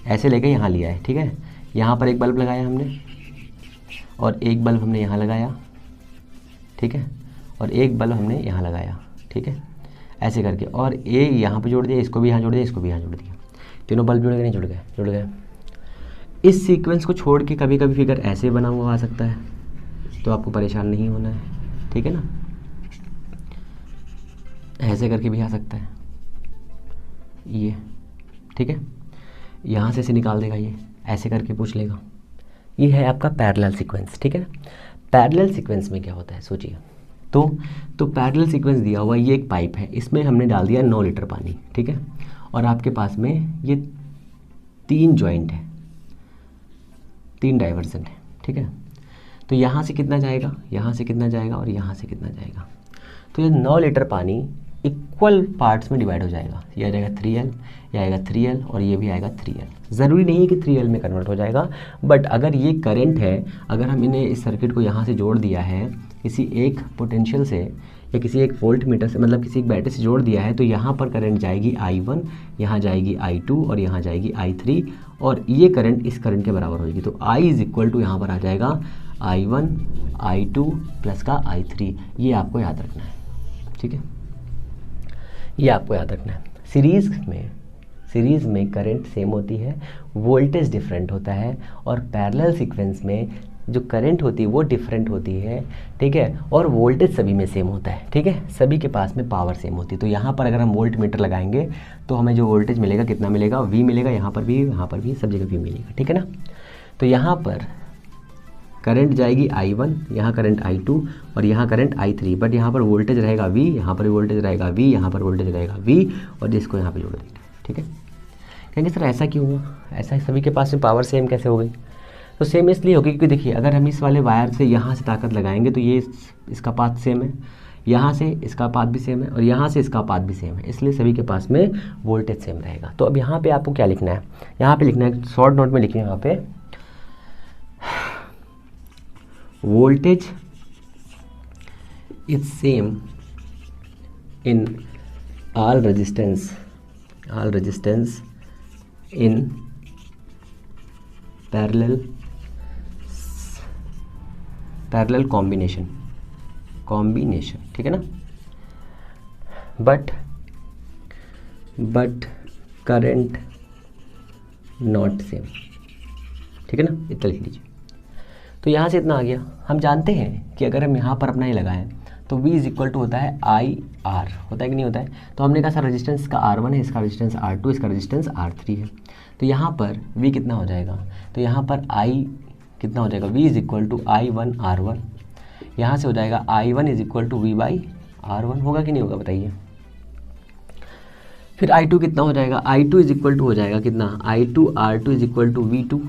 ऐसे लेके यहाँ लिया है, ठीक है। यहाँ पर एक बल्ब लगाया हमने, और एक बल्ब हमने यहाँ लगाया, ठीक है, और एक बल्ब हमने यहाँ लगाया, ठीक है, ऐसे करके, और एक यहाँ पे जोड़ दिया, इसको भी यहाँ जोड़ दिया, इसको भी यहाँ जोड़ दिया, तीनों बल्ब जुड़ गए, नहीं जुड़ गए, जुड़ गए। इस सीक्वेंस को छोड़ के कभी कभी फिगर ऐसे बना हुआ आ सकता है, तो आपको परेशान नहीं होना है, ठीक है ना। ऐसे करके भी आ सकता है ये, ठीक है, यहाँ से निकाल देगा, ये ऐसे करके पूछ लेगा। ये है आपका पैरेलल सीक्वेंस, ठीक है। पैरेलल सीक्वेंस में क्या होता है सोचिए, तो पैरेलल सीक्वेंस दिया हुआ ये एक पाइप है, इसमें हमने डाल दिया 9 लीटर पानी, ठीक है, और आपके पास में ये 3 जॉइंट है, 3 डाइवर्जन है, ठीक है। तो यहाँ से कितना जाएगा, यहाँ से कितना जाएगा, और यहाँ से कितना जाएगा, तो ये 9 लीटर पानी इक्वल पार्ट्स में डिवाइड हो जाएगा। ये आ जाएगा 3L, ये आएगा 3L, और ये भी आएगा 3L। ज़रूरी नहीं है कि 3L में कन्वर्ट हो जाएगा, बट अगर ये करंट है, अगर हम इन्हें इस सर्किट को यहाँ से जोड़ दिया है किसी एक पोटेंशियल से या किसी एक वोल्ट मीटर से, मतलब किसी एक बैटरी से जोड़ दिया है, तो यहाँ पर करंट जाएगी I1, यहाँ जाएगी I2, और यहाँ जाएगी I3, और ये करंट इस करंट के बराबर होगी। तो I इज इक्वल टू यहाँ पर आ जाएगा I1 I2 प्लस का I3। ये आपको याद रखना है, ठीक है, ये आपको याद रखना है। सीरीज़ में करंट सेम होती है, वोल्टेज डिफरेंट होता है, और पैरेलल सीक्वेंस में जो करंट होती है वो डिफरेंट होती है, ठीक है, और वोल्टेज सभी में सेम होता है, ठीक है, सभी के पास में पावर सेम होती है। तो यहाँ पर अगर हम वोल्ट मीटर लगाएंगे तो हमें जो वोल्टेज मिलेगा कितना मिलेगा, V मिलेगा, यहाँ पर भी सब जगह V मिलेगा, ठीक है ना। तो यहाँ पर करंट जाएगी I1, यहाँ करंट I2, और यहाँ करंट I3, बट यहाँ पर वोल्टेज रहेगा V, यहाँ पर वोल्टेज रहेगा V, यहाँ पर वोल्टेज रहेगा V, और जिसको यहाँ पे जोड़ देंगे, ठीक है। कहेंगे सर ऐसा क्यों हुआ, ऐसा सभी के पास में पावर सेम कैसे हो गई, तो सेम इसलिए होगी क्योंकि देखिए अगर हम इस वाले वायर से यहाँ से ताकत लगाएंगे तो ये इसका पाथ सेम है, यहाँ से इसका पाथ भी सेम है, और यहाँ से इसका पाथ भी सेम है, इसलिए सभी के पास में वोल्टेज सेम रहेगा। तो अब यहाँ पे आपको क्या लिखना है, यहाँ पे लिखना है, शॉर्ट नोट में लिखिए यहाँ पे, voltage is same in all resistance in parallel combination, ठीक है ना, बट करंट नॉट सेम, ठीक है ना, इतना लिख लीजिए। तो यहाँ से इतना आ गया। हम जानते हैं कि अगर हम यहाँ पर अपना ही लगाएं तो V इज इक्वल टू होता है IR, होता है कि नहीं होता है। तो हमने कहा सर रेजिस्टेंस का R1 है, इसका रेजिस्टेंस R2, इसका रेजिस्टेंस R3 है। तो यहाँ पर V कितना हो जाएगा, तो यहाँ पर I कितना हो जाएगा, V is equal to I1 R1, यहाँ से हो जाएगा I1 is equal to V by R1, होगा कि नहीं होगा बताइए। फिर I2 कितना हो जाएगा, I2 इज इक्वल टू हो जाएगा कितना, I2 R2 is equal to V2,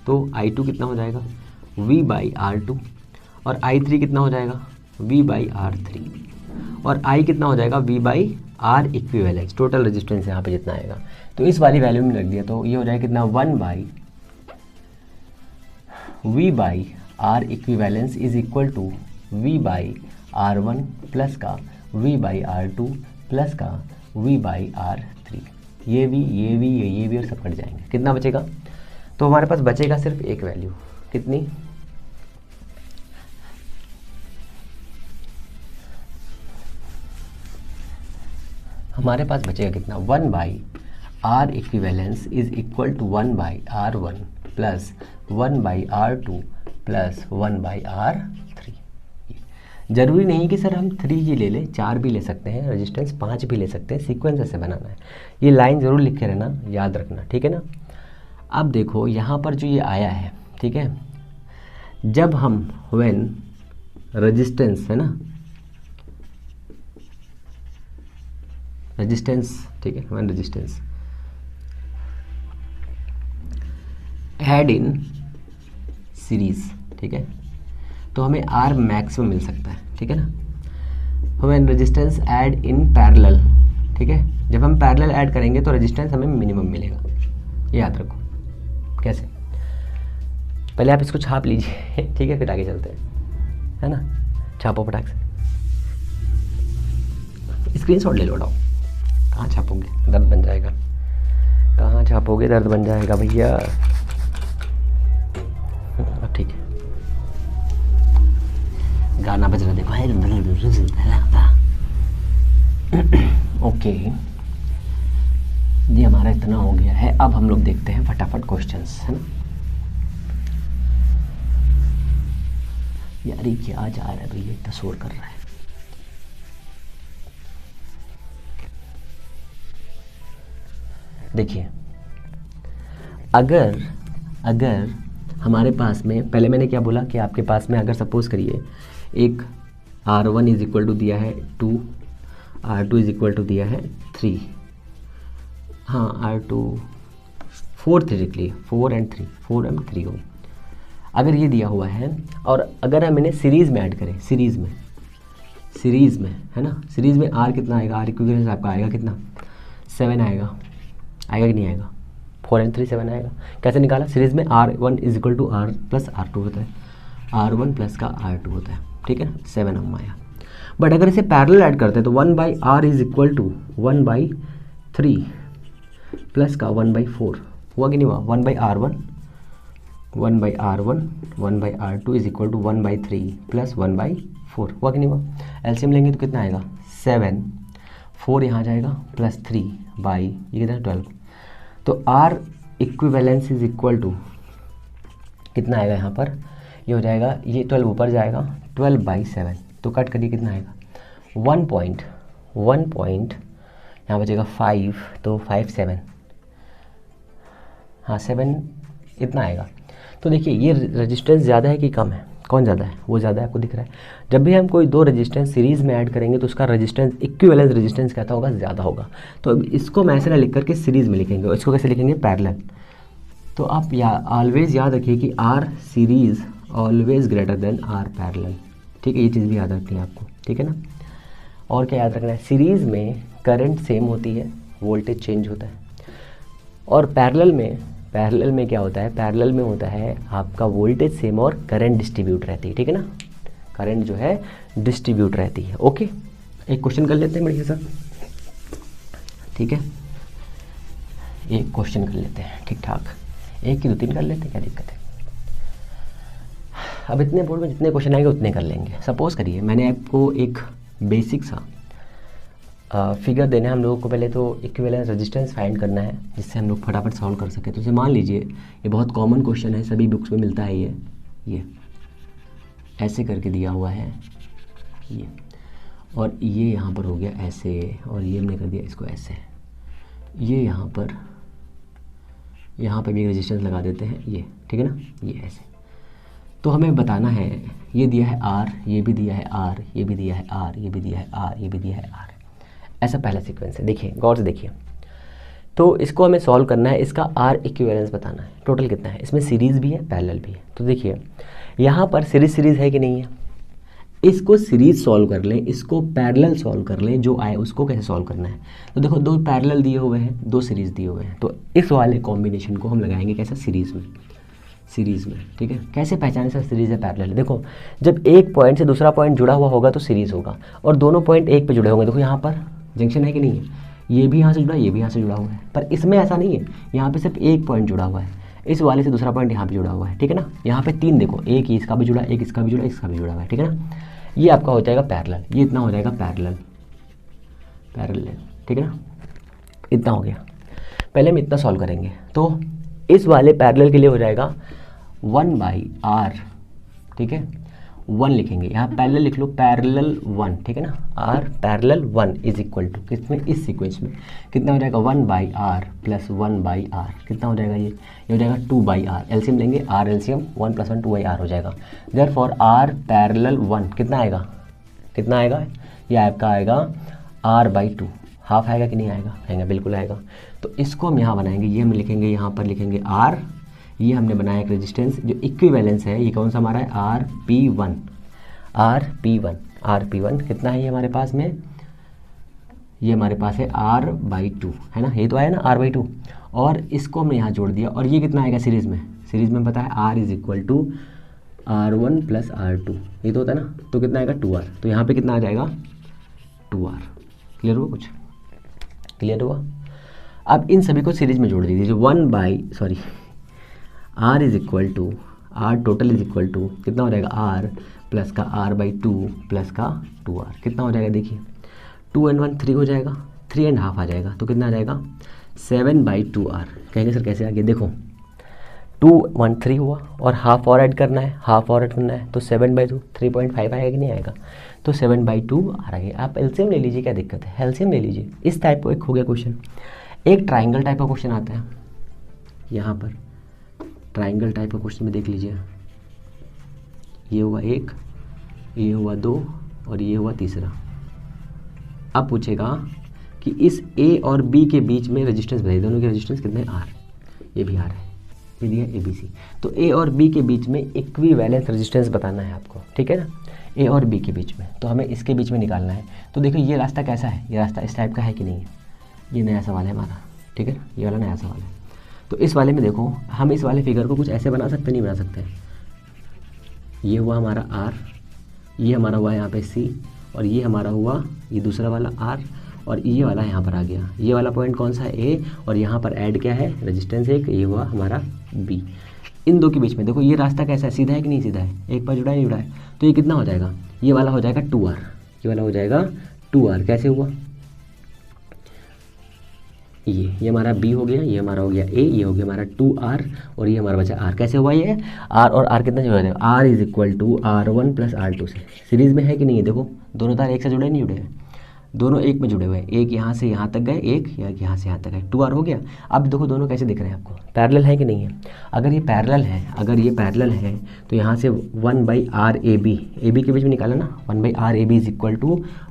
तो I2 कितना हो जाएगा V बाई R2, और I3 कितना हो जाएगा V बाई R3, और I कितना हो जाएगा V by R equivalence, total resistance यहाँ पे जितना आएगा। तो इस वाली वैल्यू में रख दिया तो ये हो जाएगा कितना 1 by V by R equivalence is equal to V by R1 plus का V बाई R2 प्लस का V/R3। ये भी और सब कट जाएंगे, कितना बचेगा? तो हमारे पास बचेगा सिर्फ एक वैल्यू, कितनी? हमारे पास बचेगा कितना? 1/R equivalence is equal to 1/R1 plus 1/R2 plus 1/R3। जरूरी नहीं कि सर हम 3 ही ले लें, 4 भी ले सकते हैं, रेजिस्टेंस 5 भी ले सकते हैं, सीक्वेंस ऐसे बनाना है। ये लाइन ज़रूर लिख के रहना, याद रखना, ठीक है ना। अब देखो यहाँ पर जो ये आया है, ठीक है, जब हम व्हेन रेजिस्टेंस है ना, रेजिस्टेंस, ठीक है, when resistance add in series, ठीक है, तो हमें आर मैक्सिमम मिल सकता है, ठीक है ना। When resistance add in parallel, ठीक है, जब हम पैरेलल ऐड करेंगे तो रेजिस्टेंस हमें मिनिमम मिलेगा, ये याद रखो। कैसे? पहले आप इसको छाप लीजिए, ठीक है, फिर आगे चलते हैं, है ना। छापो फटाक से, स्क्रीनशॉट ले लो, उठाओ। कहाँ छापोगे? दर्द बन जाएगा। कहाँ छापोगे? दर्द बन जाएगा भैया। अब ठीक है, गाना बज रहा, देखो। ओके, ये हमारा इतना हो गया है। अब हम लोग देखते हैं फटाफट क्वेश्चंस, है ना। यार ये क्या जा रहा है भैया, इतना शोर कर रहा है। देखिए, अगर हमारे पास में, पहले मैंने क्या बोला कि आपके पास में अगर सपोज करिए एक R1 इज इक्वल टू दिया है 2, R2 इज इक्वल टू दिया है 3, हाँ R2 4 थ्योरेटिकली 4 and 3, 4 and 3 हो। अगर ये दिया हुआ है और अगर हम इन्हें सीरीज़ में ऐड करें, सीरीज़ में, है ना, सीरीज़ में R कितना आएगा? R इक्विवेलेंस आपका आएगा कितना? 7 आएगा कि नहीं आएगा? 4 and 3 7 आएगा। कैसे निकाला? सीरीज़ में R1 is equal to R plus R2 होता है, R1 प्लस का R2 होता है, ठीक है ना, 7 हम आया। बट अगर इसे पैरेलल ऐड करते हैं तो 1/R is equal to 1/3 plus का 1/4 हुआ कि नहीं हुआ? 1/R1 1/R2 is equal to 1/3 plus 1/4 हुआ कि नहीं हुआ? एलसीएम लेंगे तो कितना आएगा? 7, 4 यहाँ जाएगा प्लस 3 बाई ये कितना? 12। तो R equivalence is equal to कितना आएगा यहाँ पर? ये हो जाएगा, ये 12 ऊपर जाएगा, 12/7, तो कट करिए कितना आएगा? 1 पॉइंट यहाँ बचेगा 5, तो 5 7, हाँ 7 इतना आएगा। तो देखिए ये रेजिस्टेंस ज़्यादा है कि कम है? कौन ज़्यादा है? वो ज़्यादा है, आपको दिख रहा है। जब भी हम कोई दो रेजिस्टेंस सीरीज़ में ऐड करेंगे तो उसका रेजिस्टेंस, इक्विवेलेंस रेजिस्टेंस कहता होगा ज़्यादा होगा। तो अब इसको मैं ऐसे ना लिख करके सीरीज़ में लिखेंगे, और इसको कैसे लिखेंगे? पैरेलल। तो आप ऑलवेज याद रखिए कि R series always greater than R parallel, ठीक है, ये चीज़ भी याद रखनी है आपको, ठीक है ना। और क्या याद रखना है? सीरीज़ में करंट सेम होती है, वोल्टेज चेंज होता है, और पैरेलल में क्या होता है? पैरेलल में होता है आपका वोल्टेज सेम और करंट डिस्ट्रीब्यूट रहती है, ठीक है ना, करंट जो है डिस्ट्रीब्यूट रहती है। ओके, एक क्वेश्चन कर लेते हैं बढ़िया सा, ठीक है, एक क्वेश्चन कर लेते हैं ठीक ठाक, एक की 2-3 कर लेते हैं, क्या दिक्कत है। अब इतने बोर्ड में जितने क्वेश्चन आएंगे उतने कर लेंगे। सपोज करिए मैंने आपको एक बेसिक सा फिगर देना है हम लोगों को। पहले तो इक्विवेलेंस रेजिस्टेंस फाइंड करना है जिससे हम लोग फटाफट सॉल्व कर सके। तो मान लीजिए ये बहुत कॉमन क्वेश्चन है, सभी बुक्स में मिलता है। ये ऐसे करके दिया हुआ है ये, और ये यहाँ पर हो गया ऐसे, और ये हमने कर दिया इसको ऐसे। ये यहाँ पर भी रेजिस्टेंस लगा देते हैं ये, ठीक है ना, ये ऐसे। तो हमें बताना है, ये दिया है R, ये भी दिया है R, ये भी दिया है R, ये भी दिया है R, ये भी दिया है R। ऐसा पहला सीक्वेंस है। देखिए गौर से देखिए, तो इसको हमें सॉल्व करना है, इसका R इक्विवेलेंस बताना है। टोटल कितना है इसमें? सीरीज़ भी है, पैरेलल भी है। तो देखिए यहाँ पर सीरीज़ है कि नहीं है, इसको सीरीज़ सॉल्व कर लें, इसको पैरेलल सॉल्व कर लें, जो आए उसको कैसे सॉल्व करना है। तो देखो 2 पैरेलल दिए हुए हैं, 2 सीरीज़ दिए हुए हैं, तो इस वाले कॉम्बिनेशन को हम लगाएंगे कैसा? सीरीज़ में, ठीक है। कैसे पहचाने सर सीरीज़ है पैरेलल है? देखो जब एक पॉइंट से दूसरा पॉइंट जुड़ा हुआ होगा तो सीरीज़ होगा, और दोनों पॉइंट एक पे जुड़े होंगे। देखो यहाँ पर जंक्शन है कि नहीं है, ये भी यहाँ से जुड़ा, ये भी यहाँ से जुड़ा हुआ है, पर इसमें ऐसा नहीं है, यहाँ पे सिर्फ एक पॉइंट जुड़ा हुआ है, इस वाले से दूसरा पॉइंट यहाँ पे जुड़ा हुआ है, ठीक है ना। यहाँ पे 3 देखो, एक इसका भी जुड़ा, एक इसका भी जुड़ा, इसका भी जुड़ा हुआ है, ठीक है ना। ये आपका हो जाएगा पैरेलल, ये इतना हो जाएगा पैरेलल, ठीक है ना, इतना हो गया। पहले हम इतना सॉल्व करेंगे, तो इस वाले पैरेलल के लिए हो जाएगा 1/r, ठीक है, 1 लिखेंगे यहाँ, पैरेलल लिख लो, पैरेलल 1, ठीक है ना, r parallel 1 is equal to किसमें, इस सीक्वेंस में कितना हो जाएगा 1/r प्लस 1/r, कितना हो जाएगा ये हो जाएगा 2/r, एलसीएम लेंगे, r एलसीएम 1 + 1 2/r हो जाएगा। देयरफॉर r पैरेलल 1 कितना आएगा, कितना आएगा, ये आपका आएगा r/2, हाफ आएगा कि नहीं आएगा, बिल्कुल आएगा। तो इसको हम यहाँ बनाएंगे, ये हम लिखेंगे, यहाँ पर लिखेंगे r, ये हमने बनाया एक रेजिस्टेंस जो इक्विवेलेंस है, ये कौन सा हमारा है, RP1, RP1 कितना है ये हमारे पास में, ये हमारे पास है r/2, है ना, ये तो आया ना r/2, और इसको हमने यहाँ जोड़ दिया, और ये कितना आएगा सीरीज़ में पता है r = r1 + r2, ये तो होता है ना, तो कितना आएगा 2r, तो यहाँ पे कितना आ जाएगा 2r। क्लियर हुआ, कुछ क्लियर हुआ। अब इन सभी को सीरीज में जोड़ दीजिए, r total is equal to कितना हो जाएगा, r प्लस का r/2 प्लस का 2r, कितना हो जाएगा देखिए, 2 and 1 3 हो जाएगा, 3 and ½ आ जाएगा, तो कितना आ जाएगा 7/2r। कहेंगे सर कैसे आ गया, देखो 2 1 3 हुआ, और हाफ और ऐड करना है, तो 7/2 3.5 आएगा कि नहीं आएगा, तो 7/2 आ रहा है। आप एलसीएम ले लीजिए, क्या दिक्कत है, एलसीएम ले लीजिए। इस टाइप का एक हो गया क्वेश्चन। एक ट्राइंगल टाइप का क्वेश्चन आता है, यहाँ पर ट्राइंगल टाइप का क्वेश्चन में देख लीजिए, ये हुआ 1, ये हुआ 2 और ये हुआ तीसरा। अब पूछेगा कि इस A और B के बीच में रेजिस्टेंस बताइए, दोनों के रेजिस्टेंस कितने, R, ये भी R है, ये दिया ABC, तो A और B के बीच में इक्विवेलेंस रेजिस्टेंस बताना है आपको, ठीक है ना, A और B के बीच में, तो हमें इसके बीच में निकालना है। तो देखो ये रास्ता कैसा है, ये रास्ता इस टाइप का है कि नहीं है, ये नया सवाल है हमारा, ठीक है, ये वाला नया सवाल है। तो इस वाले में देखो, हम इस वाले फिगर को कुछ ऐसे बना सकते, नहीं बना सकते, ये हुआ हमारा R, ये हमारा हुआ यहाँ पे C, और ये हमारा हुआ ये दूसरा वाला R, और ये वाला यहाँ पर आ गया, ये वाला पॉइंट कौन सा है A, और यहाँ पर ऐड क्या है रेजिस्टेंस एक, ये हुआ हमारा B। इन दो के बीच में देखो ये रास्ता कैसा है, सीधा है कि नहीं सीधा है, एक पर जुड़ा है नहीं जुड़ा है, तो ये कितना हो जाएगा, ये वाला हो जाएगा 2R, ये वाला हो जाएगा 2R। कैसे हुआ, ये हमारा B हो गया, ये हमारा हो गया A, ये हो गया हमारा 2R, और ये हमारा बचा R। कैसे हुआ ये, R और R कितना जुड़ा है, R = R1 + R2 से सीरीज में है कि नहीं है, देखो दोनों तार एक से जुड़े नहीं जुड़े हैं, दोनों एक में जुड़े हुए हैं, एक यहाँ से यहाँ तक गए, एक यहाँ से यहाँ तक गए, 2R हो गया। अब देखो दोनों कैसे दिख रहे हैं आपको, पैरेलल है कि नहीं है, अगर ये पैरेलल है तो यहाँ से 1/RAB, AB के बीच में निकाला ना, 1/RAB =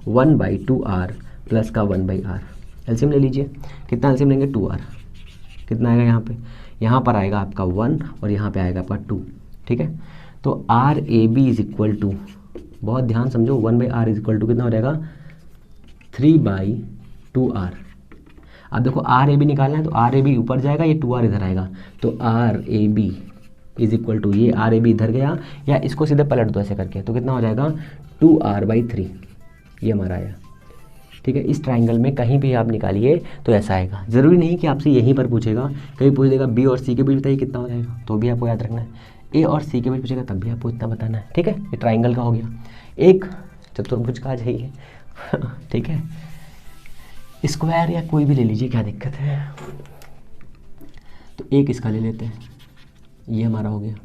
1/2R प्लस का 1/R। एलसीएम ले लीजिए, कितना एलसीएम लेंगे 2R, कितना आएगा यहाँ पर आएगा आपका 1 और यहाँ पे आएगा आपका 2, ठीक है। तो RAB = बहुत ध्यान समझो, 1/R = कितना हो जाएगा 3/2R। अब देखो RAB निकालना है, तो RAB ऊपर जाएगा, ये 2R इधर आएगा, तो RAB = ये RAB इधर गया, या इसको सीधे पलट दो ऐसे करके, तो कितना हो जाएगा 2R/3, ये हमारा आया, ठीक है। इस ट्राइंगल में कहीं भी आप निकालिए तो ऐसा आएगा, ज़रूरी नहीं कि आपसे यहीं पर पूछेगा, कहीं पूछ देगा B और C के बीच बताइए कितना हो जाएगा, तो भी आपको याद रखना है, A और C के बीच पूछेगा तब भी आपको इतना बताना है, ठीक है। ये ट्राइंगल का हो गया। एक चतुर्भुज का चाहिए ठीक है, स्क्वायर या कोई भी ले लीजिए, क्या दिक्कत है। तो एक इसका ले लेते हैं, ये हमारा हो गया,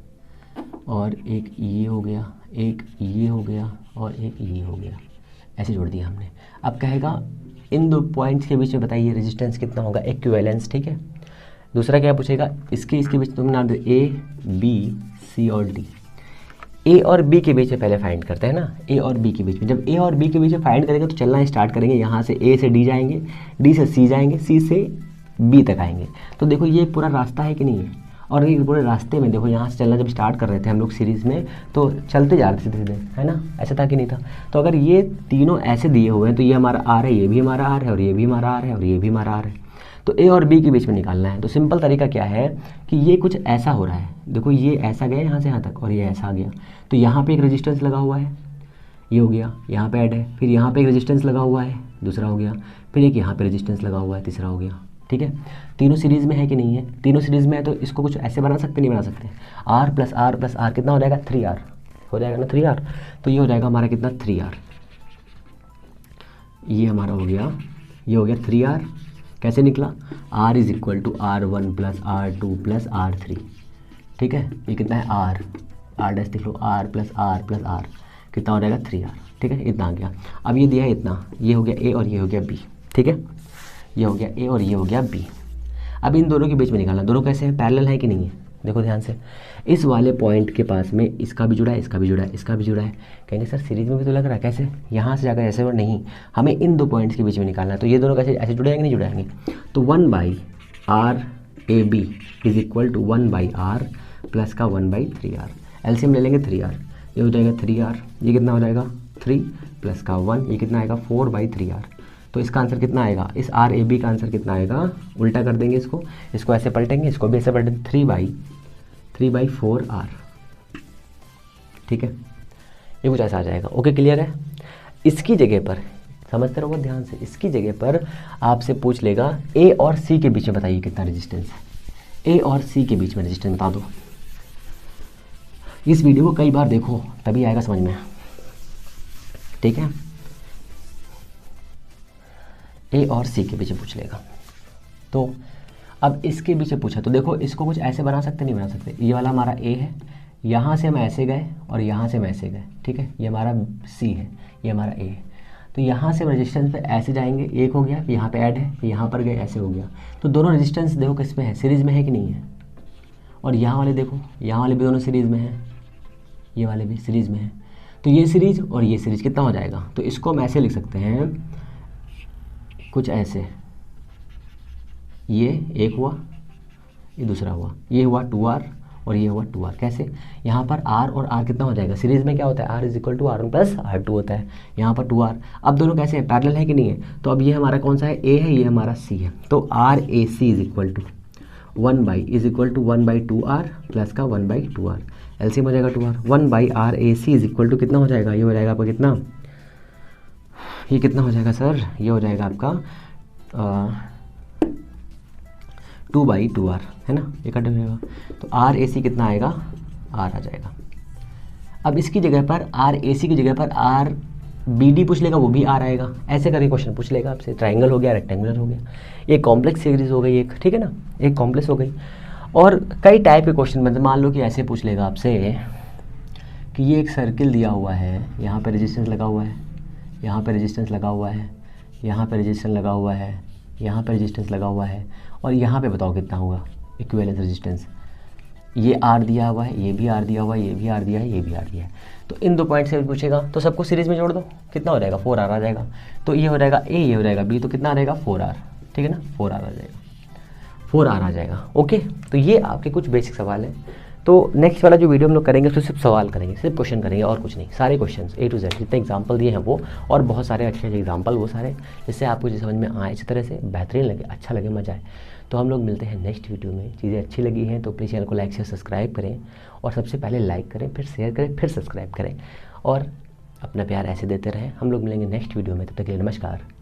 और एक ये हो गया, एक ये हो गया, और एक ये हो गया, ऐसे जोड़ दिया हमने। अब कहेगा इन दो पॉइंट्स के बीच में बताइए रेजिस्टेंस कितना होगा, इक्विवेलेंस, ठीक है। दूसरा क्या पूछेगा, इसके बीच तुम नाम दे A B C और D। A और B के बीच में पहले फाइंड करते हैं ना, A और B के बीच में। जब A और B के बीच में फाइंड करेंगे तो चलना स्टार्ट करेंगे, यहाँ से A से D जाएंगे, D से C जाएंगे, C से B तक आएंगे। तो देखो ये पूरा रास्ता है कि नहीं है, और ये पूरे रास्ते में देखो यहाँ से चलना जब स्टार्ट कर रहे थे हम लोग सीरीज़ में, तो चलते जा रहे थे सीधे सीधे, है ना, ऐसा था कि नहीं था। तो अगर ये तीनों ऐसे दिए हुए हैं तो ये हमारा R है, ये भी हमारा R है, और ये भी हमारा R है, और ये भी हमारा R है। तो A और B के बीच में निकालना है। तो सिंपल तरीका क्या है कि ये कुछ ऐसा हो रहा है, देखो ये ऐसा गया यहाँ से यहाँ तक, और ये ऐसा आ गया, तो यहाँ पे एक रेजिस्टेंस लगा हुआ है, ये हो गया, यहाँ पे ऐड है, फिर यहाँ पे एक रेजिस्टेंस लगा हुआ है, दूसरा हो गया, फिर एक यहाँ पे रेजिस्टेंस लगा हुआ है, तीसरा हो गया, ठीक है। तीनों सीरीज़ में है कि नहीं है, तीनों सीरीज़ में है, तो इसको कुछ ऐसे बना सकते नहीं बना सकते, R plus R plus R कितना हो जाएगा 3R हो जाएगा ना 3R। तो ये हो जाएगा हमारा कितना 3R, ये हमारा हो गया, ये हो गया 3R। कैसे निकला, R is equal to R1 plus R2 plus R3, ठीक है। ये कितना है R डैश देख लो, R प्लस R कितना हो जाएगा 3R, ठीक है। इतना आ गया। अब ये दिया है इतना, ये हो गया A और ये हो गया B, ठीक है। ये हो गया A और ये हो गया B। अब इन दोनों के बीच में निकालना, दोनों कैसे हैं, पैरेलल है कि नहीं है, देखो ध्यान से। इस वाले पॉइंट के पास में इसका भी जुड़ा है, इसका भी जुड़ा है, इसका भी जुड़ा है। कहेंगे सर सीरीज में भी तो लग रहा है, कैसे, यहाँ से जाकर ऐसे, और नहीं, हमें इन दो पॉइंट्स के बीच में निकालना है। तो ये दोनों कैसे ऐसे जुड़े नहीं जुड़ाएंगे, तो 1/RAB is equal to 1/R plus का 1/3R। एलसीएम ले लेंगे 3R, ये हो जाएगा 3R, ये कितना हो जाएगा 3 प्लस का 1, ये कितना आएगा 4/3R। तो इसका आंसर कितना आएगा, इस RAB का आंसर कितना आएगा, उल्टा कर देंगे इसको ऐसे पलटेंगे, इसको भी ऐसे पलटेंगे, 3/4R, ठीक है। ये कुछ ऐसा आ जाएगा, ओके क्लियर है। इसकी जगह पर समझते रहो ध्यान से, इसकी जगह पर आपसे पूछ लेगा A और C के बीच में बताइए कितना रेजिस्टेंस है, A और C के बीच में रेजिस्टेंस बता दो। इस वीडियो को कई बार देखो तभी आएगा समझ में, ठीक है। A और C के बीच में पूछ लेगा। तो अब इसके बीच में पूछा, तो देखो इसको कुछ ऐसे बना सकते नहीं बना सकते, ये वाला हमारा A है, यहाँ से हम ऐसे गए और यहाँ से हम ऐसे गए, ठीक है। ये हमारा C है, ये हमारा A है। तो यहाँ से हम रेजिस्टेंस पे ऐसे जाएंगे, एक हो गया, यहाँ पे ऐड है, यहाँ पर गए ऐसे हो गया। तो दोनों रेजिस्टेंस देखो किस में है, सीरीज़ में है कि नहीं है। और यहाँ वाले देखो, यहाँ वाले भी दोनों सीरीज़ में है, ये वाले भी सीरीज़ में है। तो ये सीरीज़ और ये सीरीज़ कितना हो जाएगा, तो इसको हम ऐसे लिख सकते हैं कुछ ऐसे, ये एक हुआ, ये दूसरा हुआ, ये हुआ 2R और ये हुआ 2R। कैसे, यहाँ पर R और R कितना हो जाएगा, सीरीज़ में क्या होता है, R is equal to R1 plus R2 होता है, यहाँ पर 2R। अब दोनों कैसे हैं, पैरेलल है कि नहीं है। तो अब ये हमारा कौन सा है, A है, ये हमारा C है। तो RAC is equal to 1/2R plus का 1/2R, एलसीएम हो जाएगा 2R। 1/RAC is equal to कितना हो जाएगा, ये हो जाएगा आपका कितना, ये कितना हो जाएगा सर, ये हो जाएगा आपका 2/2R, है ना, ये कट जाएगा। तो RAC कितना आएगा, R आ जाएगा। अब इसकी जगह पर RAC की जगह पर RBD पूछ लेगा, वो भी R आएगा। ऐसे करके क्वेश्चन पूछ लेगा आपसे, ट्राइंगल हो गया, रेक्टेंगुलर हो गया, ये कॉम्प्लेक्स सीरीज हो गई एक, ठीक है ना, एक कॉम्प्लेक्स हो गई। और कई टाइप के क्वेश्चन मतलब मान लो कि ऐसे पूछ लेगा आपसे कि ये एक सर्किल दिया हुआ है, यहाँ पर रेजिस्टेंस लगा हुआ है, यहाँ पर रेजिस्टेंस लगा हुआ है, यहाँ पर रेजिस्टेंस लगा हुआ है, यहाँ पर रेजिस्टेंस लगा हुआ है, और यहाँ पे बताओ कितना होगा इक्विवेलेंस रेजिस्टेंस। ये R दिया हुआ है, ये भी R दिया हुआ है, ये भी R दिया है, ये भी R दिया है। तो इन दो पॉइंट से पूछेगा, तो सबको सीरीज में जोड़ दो, कितना हो जाएगा 4R आ जाएगा। तो ये हो जाएगा A, ये हो जाएगा B, तो कितना आ जाएगा 4R, ठीक है ना, 4R आ जाएगा, 4R आ जाएगा। ओके, तो ये आपके कुछ बेसिक सवाल हैं। तो नेक्स्ट वाला जो वीडियो हम लोग करेंगे उसमें सिर्फ सवाल करेंगे, सिर्फ क्वेश्चन करेंगे और कुछ नहीं, सारे क्वेश्चंस A to Z जितने एग्जांपल दिए हैं वो, और बहुत सारे अच्छे अच्छे एग्जांपल वो सारे, जिससे आपको जो समझ में आए, अच्छी तरह से बेहतरीन लगे, अच्छा लगे, मजा आए। तो हम लोग मिलते हैं नेक्स्ट वीडियो में। चीज़ें अच्छी लगी हैं तो प्लीज़ चैनल को लाइक शेयर सब्सक्राइब करें, और सबसे पहले लाइक करें, फिर शेयर करें, फिर सब्सक्राइब करें, और अपना प्यार ऐसे देते रहें। हम लोग मिलेंगे नेक्स्ट वीडियो में, तब तक के लिए नमस्कार।